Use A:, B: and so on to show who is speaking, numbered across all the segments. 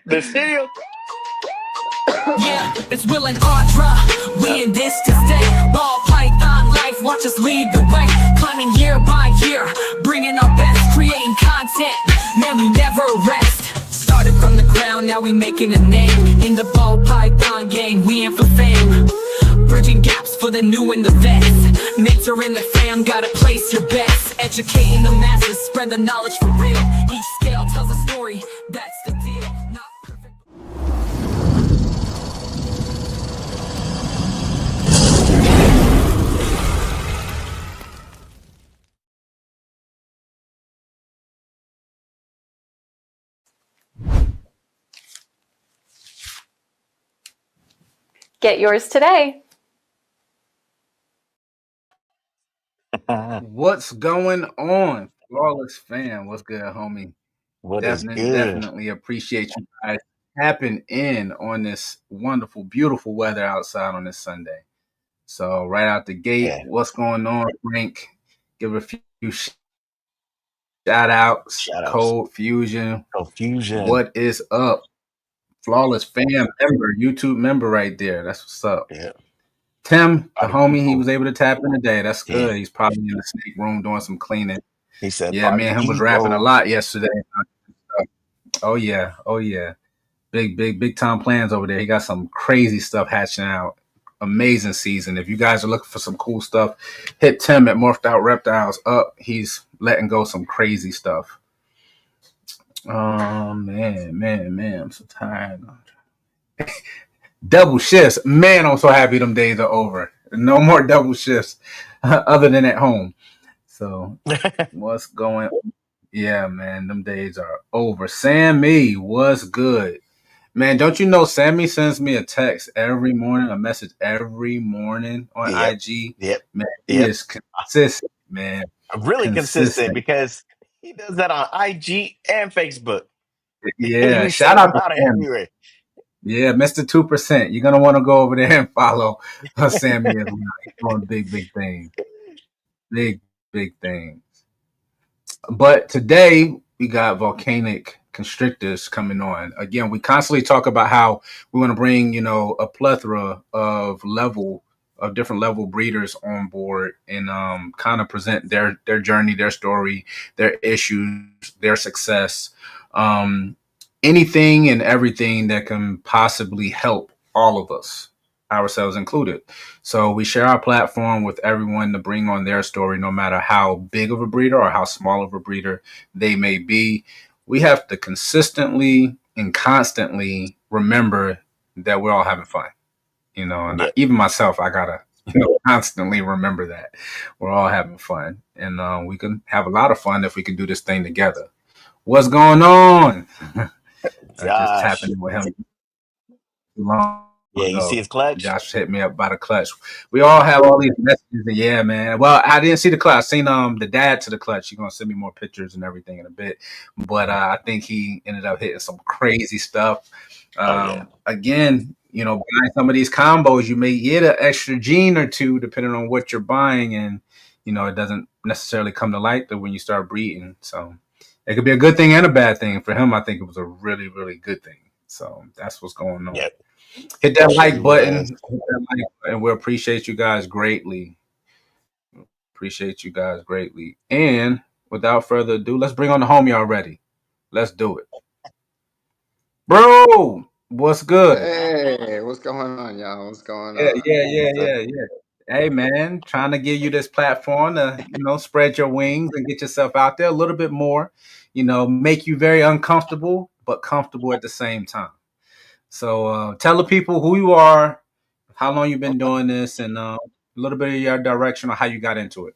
A: The stereo.
B: Yeah, it's Will and Audra. We in this to stay. Ball python life, watch us lead the way. Climbing year by year, bringing our best, creating content. Man, we never rest. Started from the ground, now we making a name. In the ball python game, we in for fame. Bridging gaps for the new and the vets. Mates are in the fam, gotta place your bets. Educating the masses, spread the knowledge for real. Each scale tells a story, that's the deal. Not perfect.
C: Get yours today.
D: What's going on, Flawless fam? What's good, homie?
A: What is good?
D: Definitely appreciate you guys tapping in on this wonderful, beautiful weather outside on this Sunday. So right out the gate,
A: Yeah.
D: what's going on, Frank? Give a few shout outs.
A: Shout outs.
D: Cold Fusion.
A: Confusion.
D: What is up? Flawless fam member, YouTube member right there. That's what's up.
A: Yeah.
D: Tim, the
A: Party
D: homie, he
A: people.
D: was able to tap in today. That's
A: Yeah.
D: good. He's probably in the snake room doing some cleaning.
A: He said,
D: Yeah, me
A: party
D: and him was rapping a
A: people.
D: lot yesterday. Oh yeah, oh yeah. Big time plans over there. He got some crazy stuff hatching out. Amazing season. If you guys are looking for some cool stuff, hit Tim at Morphed Out Reptiles up. He's letting go some crazy stuff. Oh man, I'm so tired. Double shifts. Man, I'm so happy them days are over. No more double shifts other than at home. So what's going on? Yeah, man, them days are over. Sammy, what's good? Man, don't you know Sammy sends me a text every morning, a message every morning on
A: Yep.
D: IG?
A: Yep.
D: Man, he
A: Yep.
D: is consistent, man.
A: Really consistent
D: Consistent.
A: because he does that on IG and Facebook. He
D: Yeah,
A: be
D: shout
A: sending
D: out
A: them
D: to
A: out
D: Sammy.
A: everywhere.
D: Yeah, Mr. 2%. You're gonna want to go over there and follow Sammy as well. He's doing big things. Big, big things. But today we got volcanic constrictors coming on. Again, we constantly talk about how we want to bring, a plethora of different level breeders on board and kind of present their journey, their story, their issues, their success, um, anything and everything that can possibly help all of us, ourselves included. So we share our platform with everyone to bring on their story, no matter how big of a breeder or how small of a breeder they may be. We have to consistently and constantly remember that we're all having fun, and
A: Yep.
D: even myself, I gotta, constantly remember that we're all having fun, and we can have a lot of fun if we can do this thing together. What's going on? I just tapped
A: Josh.
D: in with him long
A: Yeah, you see
D: ago.
A: his clutch?
D: Josh hit me up about a clutch. We all have all these messages. And yeah, man. Well, I didn't see the clutch. I seen the dad to the clutch. He's gonna send me more pictures and everything in a bit. But I think he ended up hitting some crazy stuff.
A: Oh, yeah.
D: Again, buying some of these combos, you may get an extra gene or two depending on what you're buying, and it doesn't necessarily come to light that when you start breeding. So it could be a good thing and a bad thing. For him, I think it was a really, really good thing. So that's what's going on.
A: Yep.
D: Hit that like
A: Surely
D: button.
A: was.
D: Hit that like button. We appreciate you guys greatly. Appreciate you guys greatly. And without further ado, let's bring on the homie already. Let's do it. Bro, what's good?
E: Hey, what's going on, y'all? What's going
D: Yeah,
E: on?
D: yeah, yeah,
E: What's up?
D: yeah, yeah. Hey man, trying to give you this platform to, spread your wings and get yourself out there a little bit more, make you very uncomfortable, but comfortable at the same time. So tell the people who you are, how long you've been doing this, and a little bit of your direction on how you got into it.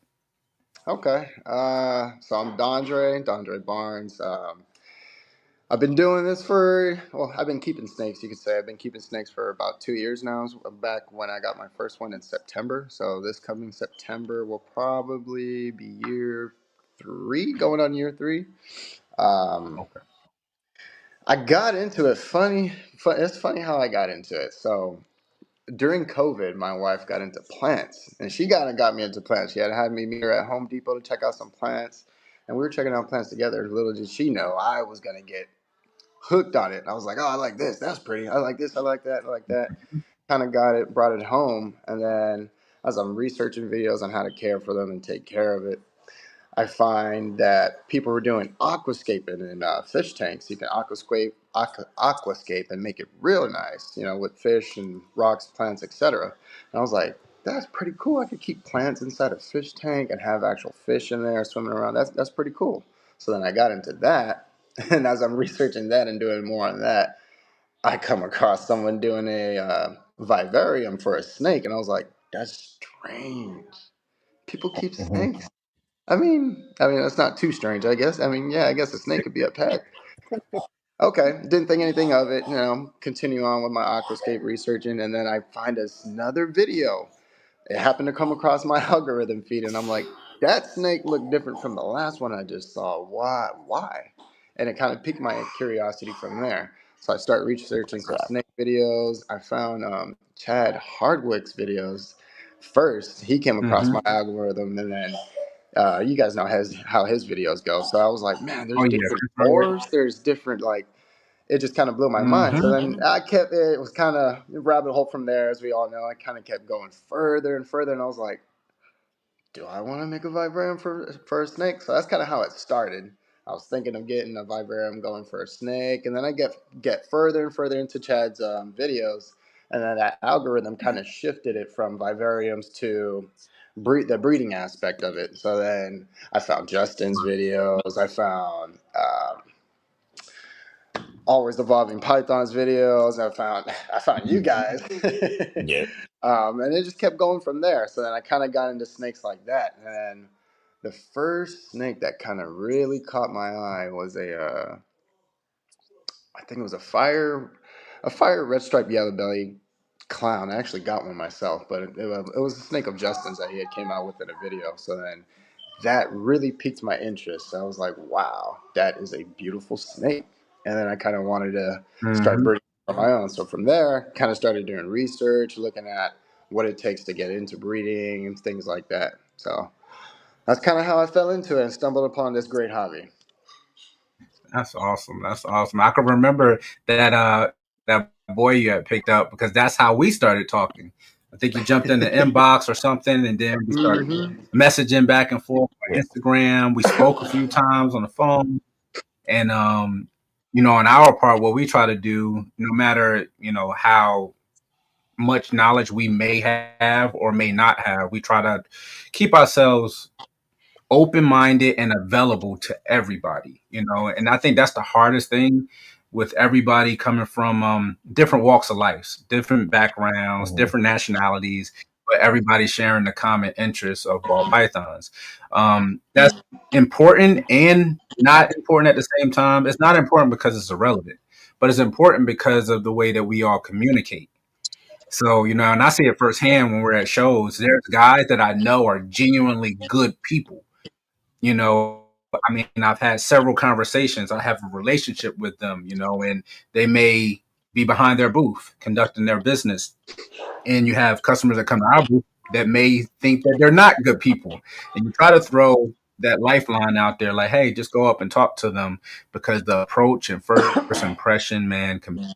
E: Okay. So I'm Dondré Barnes. I've been doing this I've been keeping snakes, you could say. I've been keeping snakes for about 2 years now. Back when I got my first one in September. So this coming September will probably be year three, going on year three. Um,
D: Okay.
E: I got into it it's funny how I got into it. So during COVID, my wife got into plants, and she got me into plants. She had me meet her at Home Depot to check out some plants, and we were checking out plants together. Little did she know I was gonna get hooked on it. I was like, oh, I like this. That's pretty. I like this. I like that. I like that. Kind of got it, brought it home, and then as I'm researching videos on how to care for them and take care of it, I find that people were doing aquascaping in fish tanks. You can aquascape and make it real nice, with fish and rocks, plants, etc. And I was like, that's pretty cool. I could keep plants inside a fish tank and have actual fish in there swimming around. That's pretty cool. So then I got into that, and as I'm researching that and doing more on that, I come across someone doing a vivarium for a snake, and I was like, that's strange. People keep
A: Mhm.
E: snakes. I mean, that's not too strange, I guess. I mean, yeah, I guess a snake could be a pet. Okay, didn't think anything of it. Continue on with my aquascape researching, and then I find another video. It happened to come across my algorithm feed, and I'm like, that snake looked different from the last one I just saw. Why? Why? And it kind of piqued my curiosity from there. So I start researching some snake videos. I found Chad Hardwick's videos first. He came across
D: Mm-hmm.
E: my algorithm, and then you guys know how his videos go. So I was like, man,
D: Oh
E: there's
D: yeah,
E: different
D: Chris Hardwick.
E: ores. There's different like. It just kind of blew my mind. So
D: Mm-hmm.
E: then I kept it. It was kind of a rabbit hole from there, as we all know. I kind of kept going further and further, and I was like, do I want to make a vivarium for a snake? So that's kind of how it started. I was thinking of getting a vivarium going for a snake, and then I get further and further into Chad's videos, and then that algorithm kind of shifted it from vivariums to the breeding aspect of it. So then I found Justin's videos. I found Always Evolving Python's videos. I found you guys,
A: Yeah.
E: and it just kept going from there. So then I kind of got into snakes like that, and then the first snake that kind of really caught my eye was I think it was a fire red striped yellow belly clown. I actually got one myself, but it was a snake of Justin's that he had came out with in a video. So then that really piqued my interest. So I was like, wow, that is a beautiful snake. And then I kind of wanted to start
D: Mm-hmm.
E: breeding on my own. So from there, kind of started doing research, looking at what it takes to get into breeding and things like that. So that's kind of how I fell into it and stumbled upon this great hobby.
D: That's awesome. That's awesome. I can remember that boy you had picked up because that's how we started talking. I think you jumped in the inbox or something, and then we started
E: Hmm.
D: messaging back and forth on
A: Yeah.
D: Instagram. We spoke a few times on the phone, and on our part, what we try to do, no matter how much knowledge we may have or may not have, we try to keep ourselves open minded and available to everybody. And I think that's the hardest thing with everybody coming from different walks of life, different backgrounds,
A: Mhm.
D: different nationalities, but everybody sharing the common interests of ball pythons. That's important and not important at the same time. It's not important because it's irrelevant, but it's important because of the way that we all communicate. So, and I see it firsthand when we're at shows. There's guys that I know are genuinely good people. you know I've had several conversations. I have a relationship with them, and they may be behind their booth conducting their business, and you have customers that come to our booth that may think that they're not good people, and you try to throw that lifeline out there like, hey, just go up and talk to them, because the approach and first impression, man, can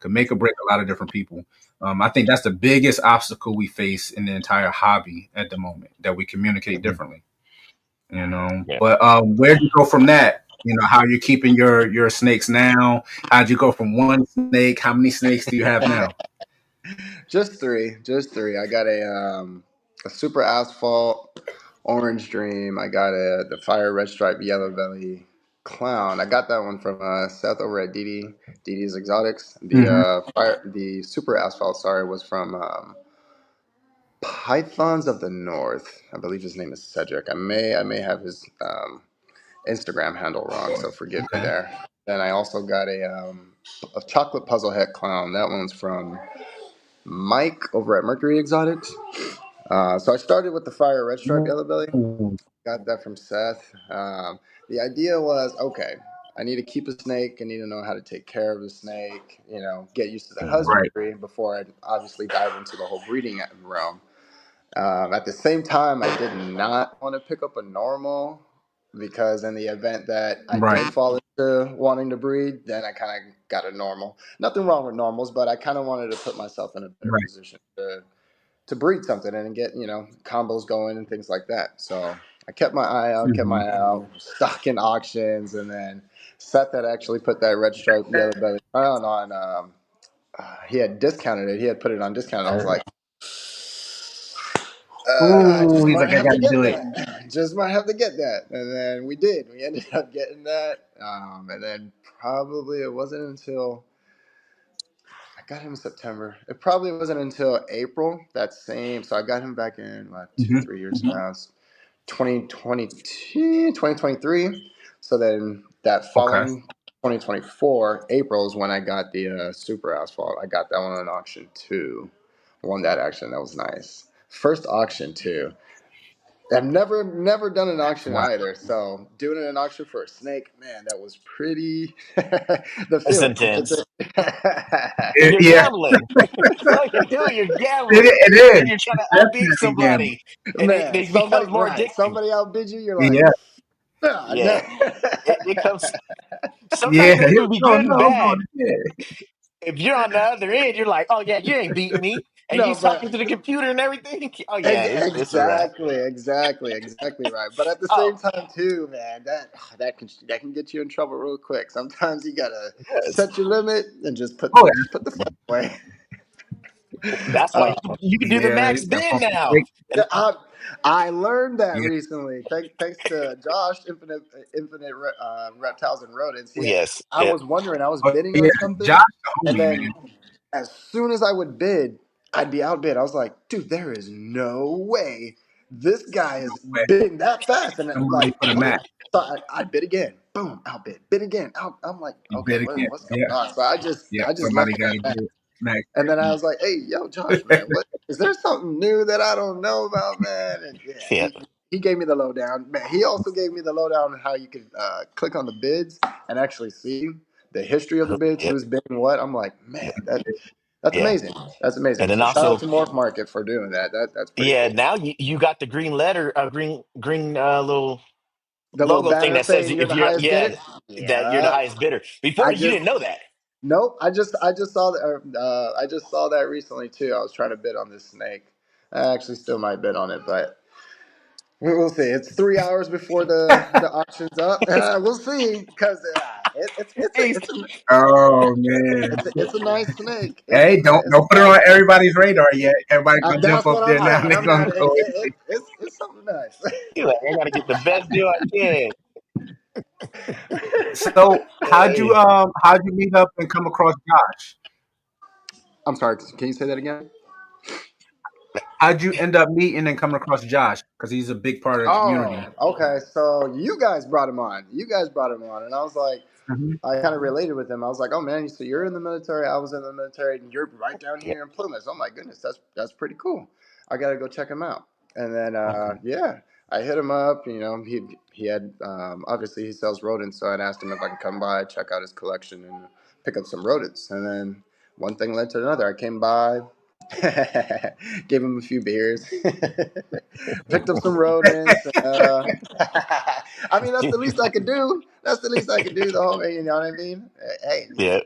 D: make or break a lot of different people. I think that's the biggest obstacle we face in the entire hobby at the moment, that we communicate
A: Mhm.
D: differently.
A: Yeah.
D: But where'd you go from that? How you keeping your snakes now? How'd you go from one snake? How many snakes do you have now?
E: Just three, just three. I got a super asphalt orange dream. I got the fire red stripe yellow belly clown. I got that one from Seth over at DD's Exotics. The
D: Hmm.
E: the super asphalt, sorry, was from Pythons of the North. I believe his name is Cedric. I may have his Instagram handle wrong, so forgive me
D: Okay.
E: there. Then I also got a chocolate puzzle head clown. That one's from Mike over at Mercury Exotics. So I started with the fire red stripe yellow belly.
D: Ooh,
E: Got that from Seth. The idea was, okay, I need to keep a snake. I need to know how to take care of the snake. Get used to the
A: Mhm.
D: right.
E: husbandry before I obviously dive into the whole breeding realm. At the same time, I did not want to pick up a normal. because in the event that I
D: Right.
E: did fall into wanting to breed, then I kind of got a normal. Nothing wrong with normals, but I kind of wanted to put myself in a better
D: Right.
E: position to breed something and get combos going and things like that. So I kept my eye out, kept
D: Mm-hmm.
E: my eye out, stocking auctions, and then Seth that actually put that red stripe yellow belly crown on. He had discounted it. He had put it on discount. I was like, I
D: Ooh,
E: just
D: he's
E: might
D: like, I
E: have to
D: gotta
E: get
D: do it.
E: that. Just might have to get that. And then we did. We ended up getting that. And then probably it wasn't until I got him in September. It probably wasn't until April that same. So I got him back in what, two,
D: Mm-hmm.
E: 3 years now. It's 2022, 2023. So then that
D: Okay.
E: following 2024, April is when I got the Super Asphalt. I got that one on auction too. Won that auction. That was nice. First auction too. I've never done an auction
D: Wow.
E: either. So doing an auction for a snake, man, that was pretty. The
A: It's
E: feeling.
A: intense.
D: It,
A: You're
D: yeah,
A: gambling. That's all you're doing. You're
D: it,
A: gambling,
D: it
A: and
D: is.
A: you're trying
D: It's
A: to outbeat
D: definitely gambling.
A: somebody, and
E: Man,
A: it becomes more addicting.
E: somebody outbid you. You're like,
D: Yeah.
E: nah, nah.
A: Yeah, it comes.
D: Yeah.
A: Sometimes it can be
D: No,
A: good and
D: no, no.
A: bad.
D: Yeah.
A: If you're on the other end, you're like, "Oh yeah, you ain't beating me," and you
E: No,
A: talking
E: but
A: to the computer and everything. Oh yeah, it's a wrap.
E: exactly right. But at the
A: Oh
E: same time, too, man, that can get you in trouble real quick. Sometimes you gotta
A: yes,
E: set your limit and just put
D: Oh,
E: the flag away.
A: that's why
E: Uh,
A: you can do the
D: yeah.
A: max
D: That's
A: bid
D: what
A: now. And
E: I learned that
D: yeah.
E: recently. Thanks to Josh, Infinite Reptiles and Rodents.
A: yes,
E: I
A: yeah,
E: was wondering, I was
D: Oh,
E: bidding
D: yeah.
E: on something,
D: Josh the
E: and
D: homie, man.
E: then as soon as I would bid, I'd be outbid. I was like, dude, there is no way this guy is
D: But
E: bidding that fast. And I'm
D: somebody
E: like,
D: for the
E: what?
D: match.
E: So I bid again. Boom, outbid. Bid again. Out. I'm like,
D: You
E: okay,
D: bet again.
E: what's going
D: Yeah.
E: on? So
D: Yeah.
E: I just left
D: Somebody
E: it
D: got
E: at
D: to
E: that.
D: do it. Max.
E: And then I was like, "Hey, yo, Josh, man, what is there something new that I don't know about, man?" And yeah,
A: yeah,
E: he gave me the lowdown, man. He also gave me the lowdown on how you could click on the bids and actually see the history of the bids,
A: yeah,
E: who's bidding what. I'm like, man, that's
A: yeah.
E: amazing. That's
A: And
E: amazing.
A: then
E: So shout out
A: also,
E: to Morph Market for doing that. That's pretty
A: yeah,
E: cool.
A: now you got the green letter, green little
E: The little
A: logo thing
E: banner
A: that says
E: saying you're
A: if
E: the
A: you're
E: highest bidder.
A: that you're the
E: Yeah,
A: highest bidder. Before
E: I
A: you
E: just
A: didn't know that.
E: nope. I just saw that. I just saw that recently too. I was trying to bid on this snake. I actually still might bid on it, but we'll see. It's 3 hours before the auction's up. We'll see because
A: Hey,
D: Oh man.
E: it's a nice snake.
D: Hey,
E: It's
D: don't
E: a
D: put it
E: nice
D: on
E: snake.
D: everybody's radar yet. Everybody gonna jump
E: That's
D: up
E: what
D: there
E: I'm
D: now
A: oh,
D: and
E: at.
D: they're gonna go.
E: It's something nice.
A: you're like, I gotta get the best deal I can.
D: So
A: Hey.
D: how'd you meet up and come across Josh?
E: I'm sorry. Can you say that again?
D: How'd you end up meeting and coming across Josh? Because he's a big part of the
E: Oh,
D: community.
E: okay. So you guys brought him on. And I was like,
D: Hmm.
E: I kind of related with him. I was like, "Oh man, so you're in the military. I was in the military, and you're right down
A: Yeah.
E: here in Plymouth. Oh my goodness, that's pretty cool. I gotta go check him out." And then
D: Okay.
E: yeah, I hit him up. He had obviously he sells rodents, so I'd asked him if I could come by, check out his collection, and pick up some rodents. And then one thing led to another. I came by. Gave him a few beers, picked up some rodents. I mean, that's the least I could do. That's the least I could do. The whole, you know what I mean? Hey,
A: Yeah.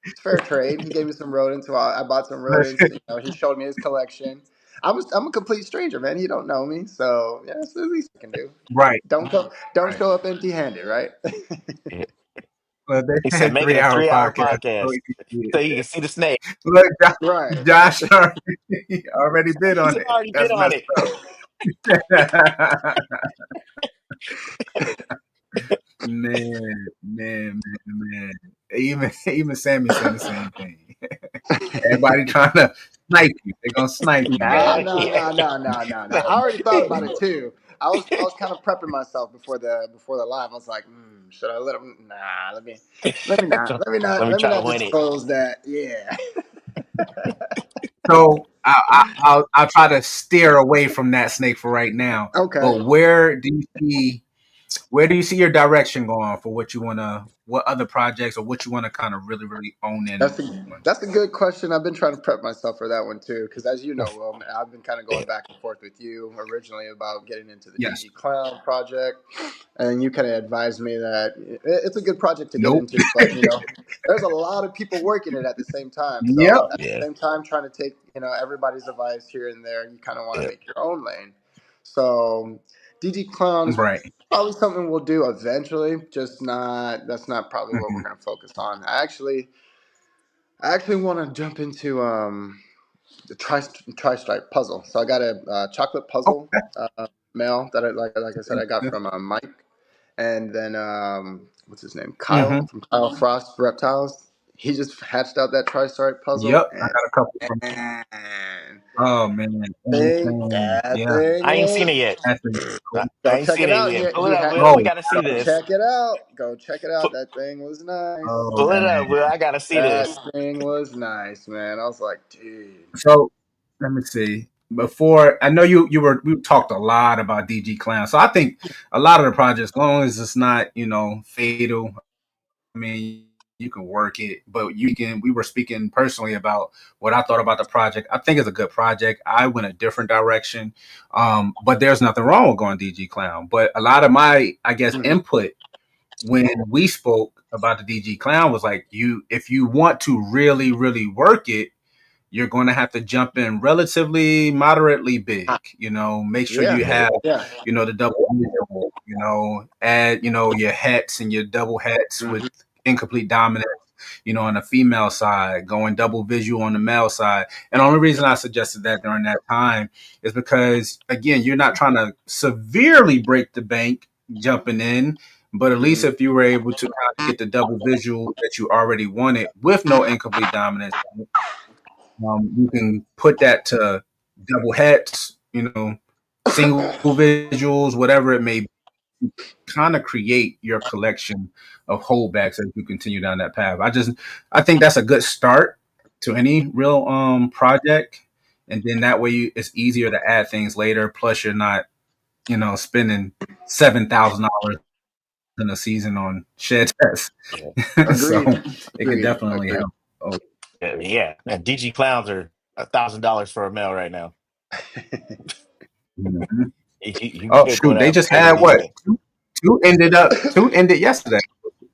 E: it's fair trade. He gave me some rodents. So I bought some rodents. He showed me his collection. I'm a complete stranger, man. He don't know me, so yeah, that's the least I can do.
D: Right.
E: Don't
D: Right.
E: show up empty-handed, right?
A: Yeah.
D: Well,
A: He
D: they
A: said,
D: had
A: make it a
D: 3 hour
A: 3 hour
D: podcast. So
A: podcast
D: you can see
A: so
D: it.
A: you can see the snake.
D: Look,
E: Right.
D: Josh already bid
A: He's
D: on it.
A: already been
D: That's
A: on
D: messed
A: it.
D: up. Man. Even Sammy saying the same thing. Everybody trying to snipe you. They're gonna snipe you,
E: Nah,
D: man.
E: no,
A: Yeah.
E: no, no, no, no, no. I already thought about it too. I was kind of prepping myself before the live. I was like, should I let him? Nah,
A: Let me
E: let me
A: try to
E: not
A: win it.
E: disclose that. Yeah.
D: So I'll try to steer away from that snake for right now.
E: Okay.
D: But where do you see? where do you see your direction going for what you want to, what other projects or what you want to kind of really, really own in on?
E: That's a good question. I've been trying to prep myself for that one too, because as you know, Will, I've been kind of going back and forth with you originally about getting into the
D: Yes.
E: DG Clown project, and you kind of advised me that it's a good project to get
D: Nope.
E: into, but there's a lot of people working it at the same time.
D: Yep.
E: So at
A: Yeah.
E: the same time, trying to take everybody's advice here and there, you kind of want to
A: Yeah.
E: make your own lane. So DG Clowns
D: Right.
E: probably something we'll do eventually, just not that's not probably what we're
D: Mhm.
E: going to focus on. I actually want to jump into the tri-stripe puzzle. So I got a chocolate puzzle
D: Okay.
E: mail that like I said I got from Mike, and then what's his name, Kyle
D: Mm-hmm.
E: from Kyle Frost Reptiles. He just hatched out that tri-stripe puzzle,
D: Yep. I got a couple from.
E: and
D: Oh man.
E: that
D: Yeah.
E: thing
A: I ain't seen it
E: is.
A: yet.
D: That's a cool.
A: I
E: Go
A: ain't
E: check
A: seen
E: it
A: it
E: out.
A: yet. Pull it
E: He
A: up,
E: had.
A: Will. We
D: Oh.
A: gotta see
E: Go
A: this.
E: check it out. Go check it out.
A: Pull,
E: That thing was nice.
D: Oh
A: pull it
D: man.
A: up, Will. I gotta see
E: That
A: this.
E: thing was nice, man. I was like, dude.
D: So let me see. Before I know we talked a lot about DG Clown. So I think a lot of the projects, as long as it's not, fatal, I mean, you can work it, but we were speaking personally about what I thought about the project. I think it's a good project. I went a different direction. But there's nothing wrong with going DG Clown. But a lot of my, I guess,
E: Mhm.
D: input when we spoke about the DG Clown was like, if you want to really, really work it, you're going to have to jump in relatively moderately big. Make sure
E: Yeah,
D: you have,
E: yeah.
D: the double visual, add, your hets and your double hets with
E: Hmm.
D: incomplete dominance, on the female side, going double visual on the male side. And the only reason I suggested that during that time is because, again, you're not trying to severely break the bank jumping in. But at least
E: Hmm.
D: if you were able to kind of get the double visual that you already wanted with no incomplete dominance, you can put that to double hets, single visuals, whatever it may be, kind of create your collection of holdbacks as you continue down that path. I think that's a good start to any real project. And then that way it's easier to add things later. Plus you're not, spending $7,000 in a season on shed tests.
A: Yeah.
D: So
E: Agreed.
D: it could
E: Agreed.
D: definitely
E: Agreed.
D: help. Oh,
A: Yeah. And DG clowns are $1,000 for a male right now.
D: mhm.
A: You
D: Oh
A: good going
D: shoot, they
A: out
D: just
A: pay the
D: had what?
A: DJ.
D: Two ended yesterday,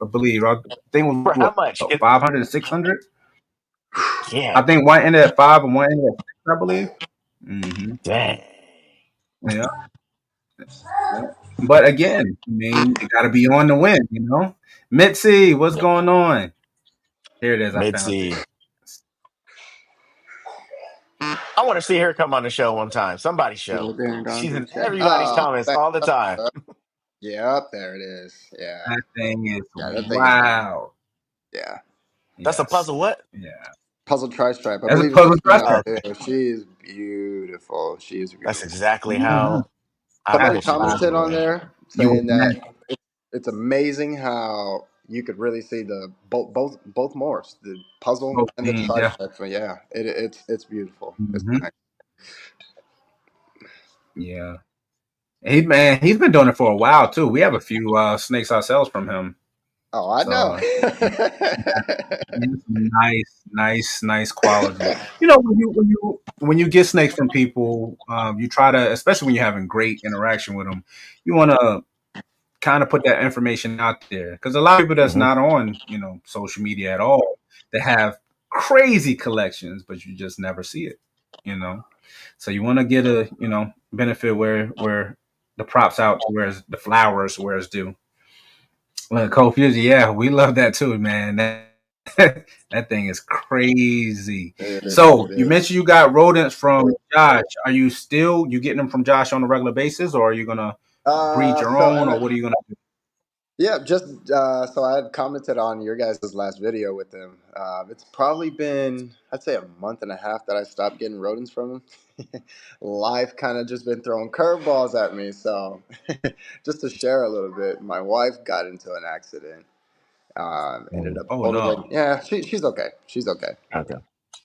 D: I believe. I think it
A: For how
D: was
A: much?
D: what, 500 and 600.
A: Yeah.
D: I think one ended at 5 and one ended at 6, I believe. Hmm.
A: Dang.
D: Yeah, yeah. But again, I mean, you got to be on the win. Mitzi, what's
A: Yep.
D: going on? Here it is. I found it.
A: Mitzi. I want to see her come on the show one time. Somebody's show.
E: Right there in
A: She's
E: Dondré
A: in
E: chat.
A: everybody's
E: Oh,
A: comments
E: thanks.
A: all the time.
E: Yep, there it is. Yeah,
D: That thing is
E: yeah, that thing is nice.
D: wow.
E: Yeah,
A: That's a
D: Yes.
A: puzzle. What?
D: Yeah.
E: puzzle tri-stripe. I
D: That's a
E: believe it's a
D: puzzle
E: female
A: Oh,
D: dresser.
A: okay.
E: too. She is beautiful. She is
A: That's
E: beautiful.
A: exactly
D: Hmm.
A: how I
E: Somebody
D: That's
A: wish it was
E: commented
A: as
E: on
A: well.
E: there
D: you were
E: saying that
D: magic.
E: it's amazing how you could really see the both morphs, the puzzle
D: Both
E: and the
D: teams, yeah.
E: tri-stripe. So yeah, it's beautiful. It's
D: Hmm.
E: nice.
D: Yeah. He's been doing it for a while too. We have a few snakes ourselves from him.
E: Oh, I know.
D: So it's nice quality. When you get snakes from people, you try to, especially when you're having great interaction with them, you want to kind of put that information out there because a lot of people that's
A: Hmm.
D: not on social media at all that have crazy collections, but you just never see it. You know, so you want to get a benefit where the props out to where the flowers where it's due. Well, Cold Fusion, yeah, we love that too, man. That thing is crazy.
E: It is.
D: So
E: It
D: you
E: is.
D: mentioned you got rodents from Josh. Are you getting them from Josh on a regular basis, or are you gonna breed your
E: So
D: own,
E: and
D: or what are you gonna do?
E: yeah, just so I had commented on your guys' last video with him. It's probably been, I'd say, a month and a half that I stopped getting rodents from him. Life kind of just been throwing curveballs at me. So, just to share a little bit, my wife got into an accident. Ended up
D: Oh
E: totaling.
D: no.
E: Yeah, she's okay. She's okay.
A: Okay.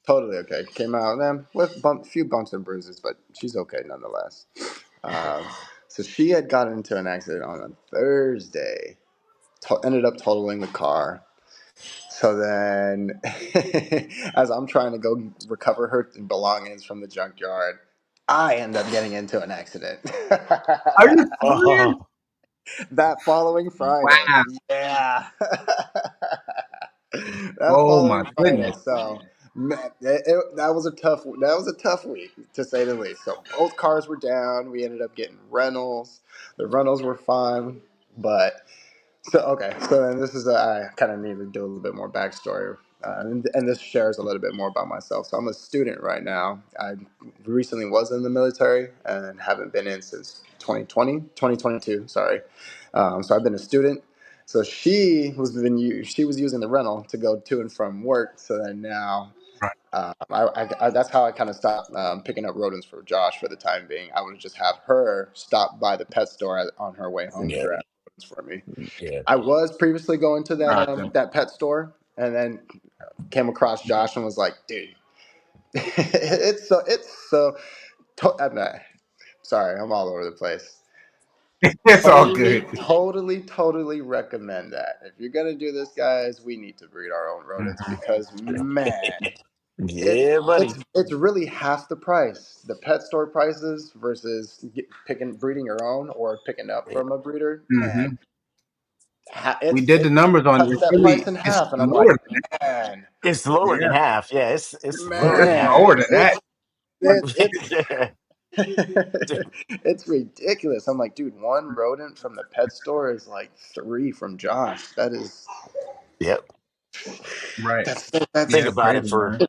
E: Totally okay. Came out with few bumps and bruises, but she's okay nonetheless. Um, So she had gotten into an accident on a Thursday, ended up totaling the car. So then, as I'm trying to go recover her belongings from the junkyard, I end up getting into an accident.
D: Are you serious?
A: Oh,
E: That following Friday.
D: Wow.
E: Yeah. That
D: Oh my
E: following Friday.
D: goodness.
E: So man, that was a tough week to say the least. So both cars were down. We ended up getting rentals. The rentals were fine, but so okay, so then this is I kind of need to do a little bit more backstory, and this shares a little bit more about myself. So I'm a student right now. I recently was in the military and haven't been in since 2022. Sorry, so I've been a student. So she was using the rental to go to and from work. So then now.
D: Right.
E: That's how I kind of stopped picking up rodents for Josh for the time being. I would just have her stop by the pet store on her way home to
A: yeah,
E: grab rodents for me.
A: yeah.
E: I was previously going to
D: Gotcha.
E: that pet store, and then came across Josh and was like, "Dude, it's so." I'm not, sorry, I'm all over the place.
D: It's all good.
E: Totally recommend that. If you're gonna do this, guys, we need to breed our own rodents
D: Mhm.
E: because man,
A: Yeah, buddy.
E: it's really half the price. The pet store prices versus breeding your own or picking up from a breeder. Man,
D: Mhm. We did the
E: it
D: numbers on it.
E: cuts
D: It's
E: that price
D: really
E: in
D: it's
E: half, and I'm like,
D: lower than
E: man.
A: It's lower than
D: yeah.
A: half. Yeah, it's lower than
D: It's
A: half.
D: lower
E: Man,
D: than that.
E: it's
A: Yeah.
E: it's ridiculous. I'm like, dude, one rodent from the pet store is like three from Josh.
A: Yep.
D: Right.
E: That's
A: Think
D: Yeah, it's
A: about it.
D: crazy,
A: For
D: man.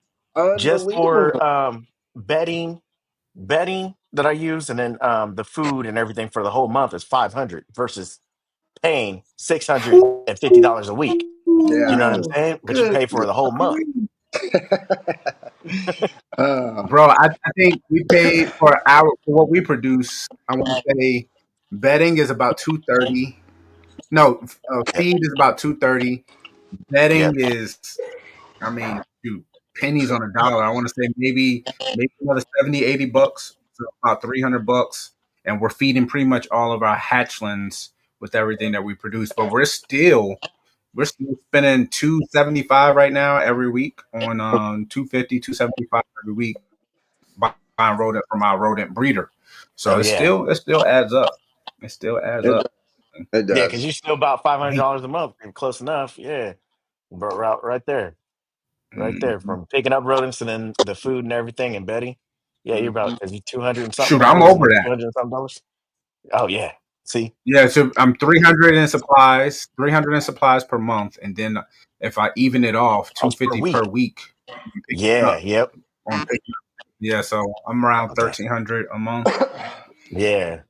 A: just
E: unbelievable.
A: for bedding that I use, and then the food and everything for the whole month is 500 versus paying $650 a week. You
E: Yeah.
A: know what I'm
D: Ooh,
A: saying? But you
D: good
A: pay for the whole month.
D: grief.
E: uh,
D: Bro, I think we paid for for what we produce. I want to say bedding is about 230. No,
A: Yep.
D: feed is about 230. Bedding
A: Yep.
D: is, I mean, shoot, pennies on a dollar. I want to say maybe another 70, $80, so about $300. And we're feeding pretty much all of our hatchlings with everything that we produce. But we're still spending 275 right now every week on 250, 275 every week buying rodent from our rodent breeder. So
A: Oh yeah.
D: it still adds up. It still adds
E: it
D: up.
E: does. It
A: Yeah, because
E: does.
A: you still about five hundred
D: Hey,
A: dollars a month. Close enough. Yeah. But right there. Right there.
D: mhm.
A: From picking up rodents and then the food and everything and bedding. Yeah, you're about
E: Mhm.
A: is you 200 and something
D: Shoot, I'm
A: dollars
D: over
A: and
D: that.
A: 200 and something dollars. Oh yeah. See?
D: Yeah, so I'm 300 in supplies, 300 in supplies per month, and then if I even it off,
A: Oh, per
D: 250 per
A: week.
D: week picking
A: Yeah,
D: up
A: yep.
D: on picking up. Yeah, so I'm around
A: Okay.
D: 1,300 a month.
A: Yeah.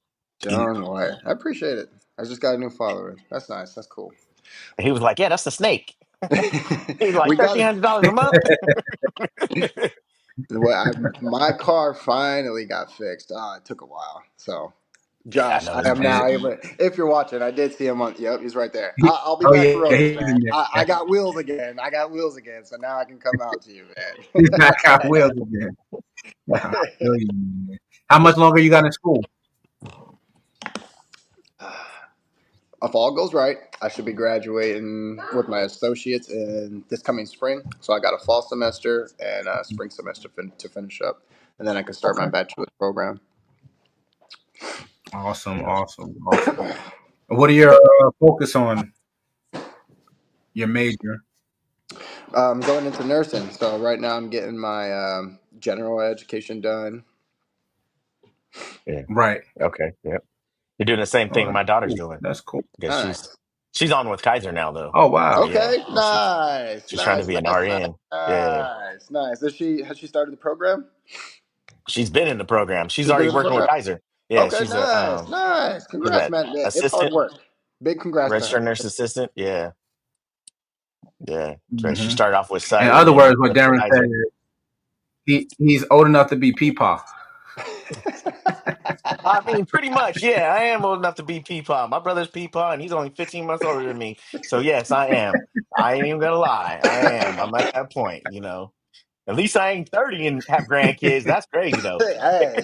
D: Yeah.
E: John White. I appreciate it. I just got a new follower. That's nice. That's cool.
A: He was like, yeah, that's the snake. He's like
E: We got it.
A: $1,300 a month.
E: My car finally got fixed. It took a while. So,
A: Yeah, I
E: Josh,
A: know
E: I
A: it's
E: am now
A: busy.
E: able. If you're watching, I did see him on. Yep, he's right there. I'll be
D: Oh
E: back for
D: yeah,
E: rodents,
D: he's
E: man.
D: in
E: I
D: there.
E: got wheels again. I got wheels again. So now I can come out to you,
D: He's back out
E: man.
D: wheels again. I feel you, man. How much longer you got in school?
E: If all goes right, I should be graduating with my associates in this coming spring. So I got a fall semester and a spring semester to finish up, and then I can start my
D: Okay.
E: bachelor's program.
D: Awesome, awesome, awesome. What are your focus on your major?
E: I'm going into nursing. So right now I'm getting my general education done.
A: Yeah.
D: Right.
A: Okay. Yep. You're doing the same
D: Oh,
A: thing
D: that's
A: my daughter's
D: cool.
A: doing.
D: That's cool.
A: Because
E: Nice.
A: she's on with Kaiser now though.
D: Oh
A: So
D: wow.
A: yeah.
E: Okay.
A: Yeah,
E: Nice.
A: she's trying to
E: Nice.
A: be an
E: Nice. Nice.
A: RN. Yeah.
E: Nice. Nice. Has she started the program?
A: She's been in the program. She's
E: She's been
A: already
E: in the
A: working with
E: program.
A: Kaiser. Yeah,
E: Okay.
A: she's a
E: Nice. Nice.
A: what's
E: Congrats,
A: that?
E: man. It's hard
A: Assistant,
E: work. Big congrats to her.
A: registered nurse assistant. Yeah. Yeah. So she
D: Hmm.
A: started off with
D: In
A: Sutter and
D: other
A: then
D: words, what
A: went to
D: Darren said,
A: Kaiser.
D: he's old enough to be Peepaw.
A: I mean, pretty much, yeah. I am old enough to be Peepaw. My brother's Peepaw, and he's only 15 months older than me. So yes, I am. I ain't even gonna lie. I am. I'm at that point. At least I ain't 30 and have grandkids. That's crazy though.
E: Hey,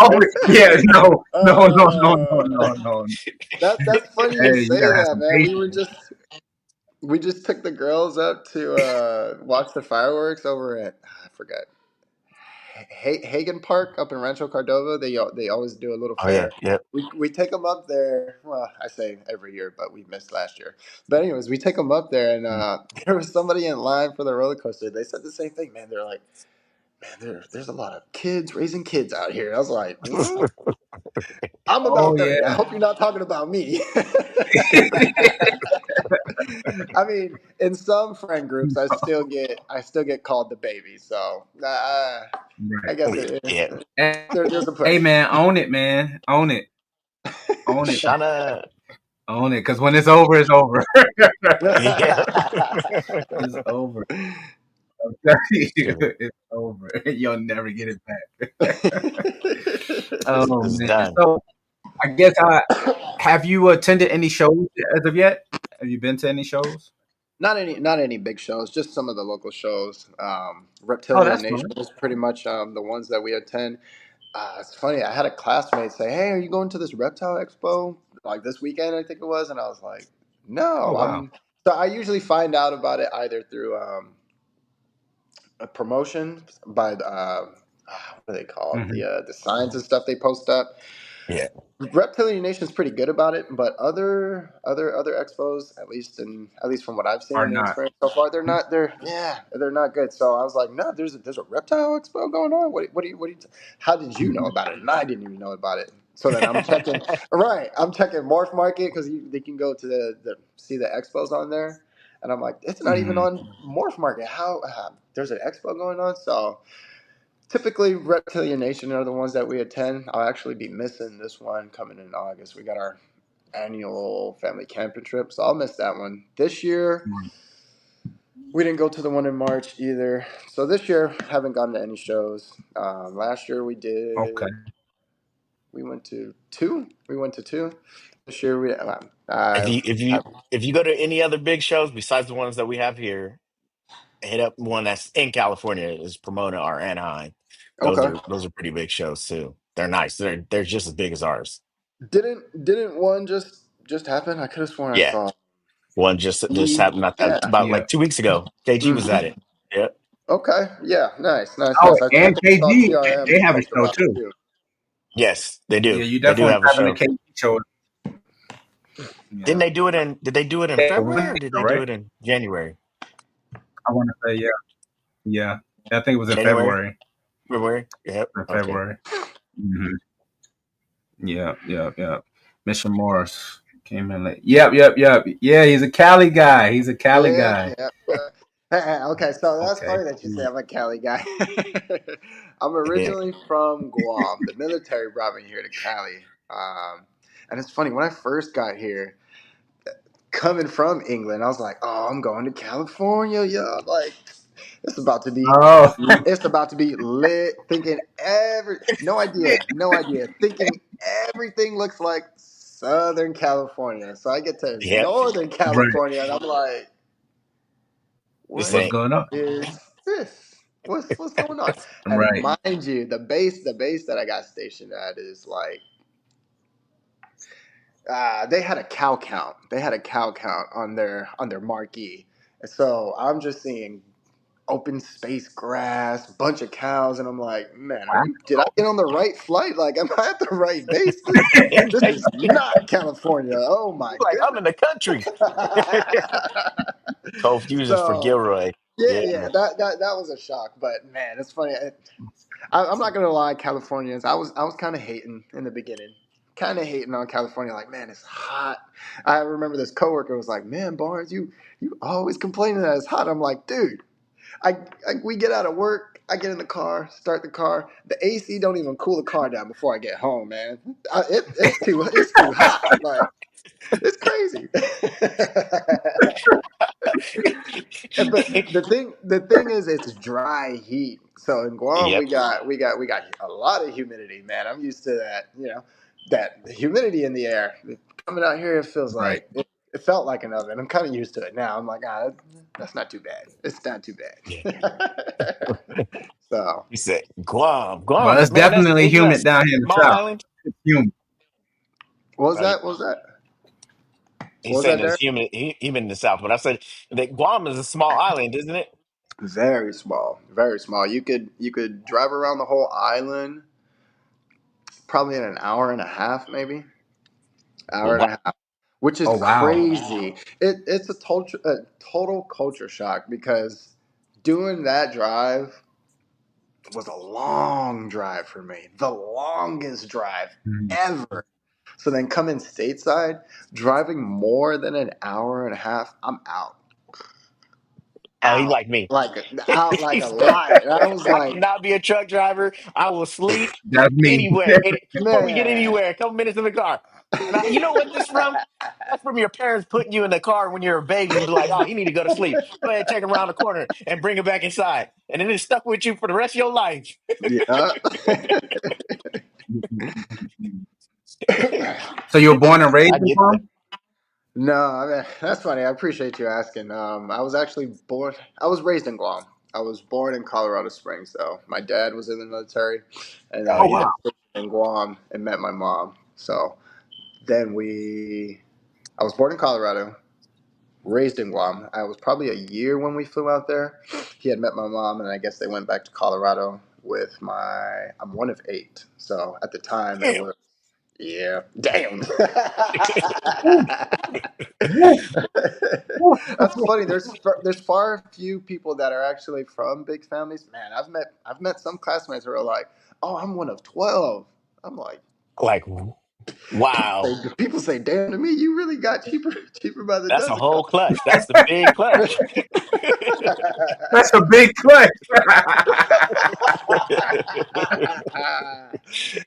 D: Oh yeah, no, no, no, no, no,
E: uh,
D: no, no.
E: that's funny you
D: Hey, you
E: say
D: gotta have
E: that,
D: some
E: man.
D: patience.
E: We just took the girls up to watch the fireworks over at I forgot Hagen Park up in Rancho Cordova. They always do a little
A: Oh yeah,
E: fair.
A: yep.
E: We take them up there. Well, I say every year, but we missed last year. But anyways, we take them up there, and there was somebody in line for the roller coaster. They said the same thing, man. They're like, man, there's a lot of kids raising kids out here. I was like, I'm
D: Oh
E: about 30. I
D: yeah.
E: hope you're not talking about me. I mean, in some friend groups, I still get called the baby. So I
D: Right.
E: guess it,
A: Yeah.
E: there's a
D: Hey
E: place.
D: man, own it, man. Own it. Own it.
A: Shana.
D: Own it. Because when it's over, it's over.
A: Yeah.
D: It's over. I'm telling you,
A: Sure.
D: it's over. You'll never get it back.
A: It's,
D: Oh
A: it's
D: man.
A: done.
D: So I guess have you attended any shows as of yet? Have you been to any shows?
E: Not any big shows, just some of the local shows.
D: Oh,
E: Reptilian
D: that's
E: Nation
D: fun.
E: is pretty much the ones that we attend. It's funny. I had a classmate say, "Hey, are you going to this reptile expo like this weekend?" I think it was, and I was like,
D: Oh
E: "No,
D: wow.
E: I'm." So I usually find out about it either through a promotion by what do they call it?
D: Hmm.
E: The signs and stuff they post up.
A: Yeah.
E: Reptilian Nation is pretty good about it, but other expos, at least from what I've seen
D: Are
E: and
D: not.
E: experienced so far, they're not good. So I was like, no, there's a reptile expo going on. What do you how did you know about it? And I didn't even know about it. So then I'm checking. Right, I'm checking Morph Market because they can go to see the expos on there, and I'm like, it's not even
D: Mhm.
E: on Morph Market. How there's an expo going on? So typically, Reptilian Nation are the ones that we attend. I'll actually be missing this one coming in August. We got our annual family camping trip, so I'll miss that one. This year, we didn't go to the one in March either. So this year, haven't gone to any shows. Last year we
D: Okay.
E: did. We went to two. We went to two. This year we.
A: If
E: I've,
A: you if you
E: I've
A: if you go to any other big shows besides the ones that we have here, hit up one that's in California is Pomona or Anaheim.
E: okay.
A: Those are pretty big shows too. They're nice. They're just as big as ours.
E: Didn't one just happen? I could have sworn I
A: Yeah.
E: saw.
A: One just happened not that
E: Yeah.
A: about
D: Yeah.
A: like 2 weeks ago. KG was at
E: Mhm.
A: it. Yep.
E: Okay. Yeah. Nice. Nice.
D: Oh,
E: Nice. I
D: and
E: think I saw
D: KG,
E: TRM
D: they have a
E: post
D: show
E: about it
D: too.
E: too.
A: Yes, they
D: Yeah,
A: do.
D: you
A: They do
D: definitely
A: have a
D: having a
A: show.
D: KG show.
A: Didn't
D: Yeah.
A: they do it in did they do it in
D: Yeah,
A: February or did they do
D: right?
A: it in January?
D: I want to say yeah. Yeah. I think it was in
A: January?
D: February.
A: February? Yep.
D: In
A: Okay.
D: February. Hmm. Yeah, yeah, yeah. Mission Morris came in late. Yep, yep, yep. Yeah, he's a Cali guy. He's a Cali
E: Yeah,
D: guy.
E: yeah. Okay, so that's
D: Okay.
E: funny that you say I'm a Cali guy. I'm
A: Yeah.
E: originally from Guam. The military brought me here to Cali. And it's funny, when I first got here, coming from England, I was like, oh, I'm going to California. Yeah, like, it's about to be,
D: Oh,
E: it's about to be lit. No idea. Thinking everything looks like Southern California. So I get to
A: Yep.
E: Northern
D: right.
E: California, and I'm like,
A: This
E: what
D: What's
A: ain't
D: going on?
E: is this? What's going on? And
D: Right.
E: mind you, the base that I got stationed at is like they had a cow count. They had a cow count on their marquee. And so I'm just seeing open space grass, bunch of cows, and I'm like, man, did I get on the right flight? Like, am I at the right base? This is not California. Oh my
A: like I'm
E: goodness.
A: in the country. Cold fuses for
E: So
A: Gilroy.
E: yeah,
A: Yeah.
E: yeah, that was a shock. But man, it's funny. I'm not gonna lie, Californians. I was kind of hating in the beginning, kind of hating on California. Like, man, it's hot. I remember this coworker was like, "Man, Barnes, you always complaining that it's hot." I'm like, dude, we get out of work. I get in the car, start the car. The AC don't even cool the car down before I get home, man. It's too hot. Like, it's crazy. But the thing is, it's dry heat. So in Guam,
A: Yep.
E: we got a lot of humidity, man. I'm used to that, that humidity in the air. Coming out here, it feels
D: Right.
E: like it felt like an oven. I'm kind of used to it now. I'm like, that's not too bad. It's not too
A: Yeah.
E: bad. So
A: You said Guam.
D: Well,
A: Guam,
D: it's
A: man, that's
D: definitely
A: isn't that
D: humid
A: a
D: down here in the
A: small
D: south.
A: island?
D: It's humid.
E: what was
A: Right.
E: that? What was that? What
A: He's
E: was
A: saying
E: that
A: it's
E: there?
A: humid, even in the south. But I said that Guam is a small island, isn't it?
E: Very small, very small. You could drive around the whole island probably in an hour and a half, maybe hour and
A: Wow.
E: a half, which is
D: Oh wow.
E: crazy. It's a total culture shock because doing that drive was a long drive for me, the longest drive
D: Mhm.
E: ever. So then coming stateside, driving more than an hour and a half, I'm out,
A: Oh, he
E: out,
A: like me.
E: out like
A: He
E: a
A: said,
E: light. And I was
A: I
E: like,
A: cannot be a truck driver. I will sleep
D: That's me.
A: anywhere. Before we get
E: man,
A: anywhere, a couple minutes in the car. And you know what this from? That's from your parents putting you in the car when you're a baby and be like, oh, you need to go to sleep. Go ahead, take him around the corner and bring him back inside. And then it's stuck with you for the rest of your life.
E: yeah.
D: So you were born and raised
A: I
D: in
A: get that.
D: Guam?
E: No, I mean, that's funny. I appreciate you asking. I was actually born. I was raised in Guam. I was born in Colorado Springs, though. My dad was in the military, and
A: Oh,
D: Oh
E: he
A: yeah.
E: got
D: wow.
E: stationed in Guam and met my mom. So then I was born in Colorado, raised in Guam. I was probably a year when we flew out there. He had met my mom, and I guess they went back to Colorado with my. I'm one of eight, so at the time it
A: Damn.
E: was. Yeah, damn.
D: Woo, woo,
E: That's
D: woo.
E: funny. There's far few people that are actually from big families. Man, I've met some classmates who are like, "Oh, I'm one of 12." I'm like,
A: Like, wow.
E: people say, "Damn to me, you really got cheaper by the
A: That's a
E: dozen."
A: whole clutch. That's the big clutch.
D: That's a big clutch.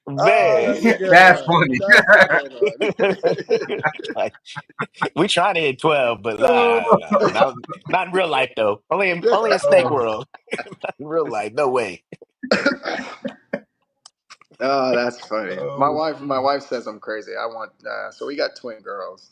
E: Oh,
A: Man.
E: that's a good
D: That's
E: one.
D: funny.
E: That's a good one.
A: Like, we trying to hit 12, but
D: Oh,
A: not in real life though. Only in Snake World. Not in real life, no way.
E: Oh, that's funny. My
D: oh.
E: wife, my wife says I'm crazy. I want so we got twin girls.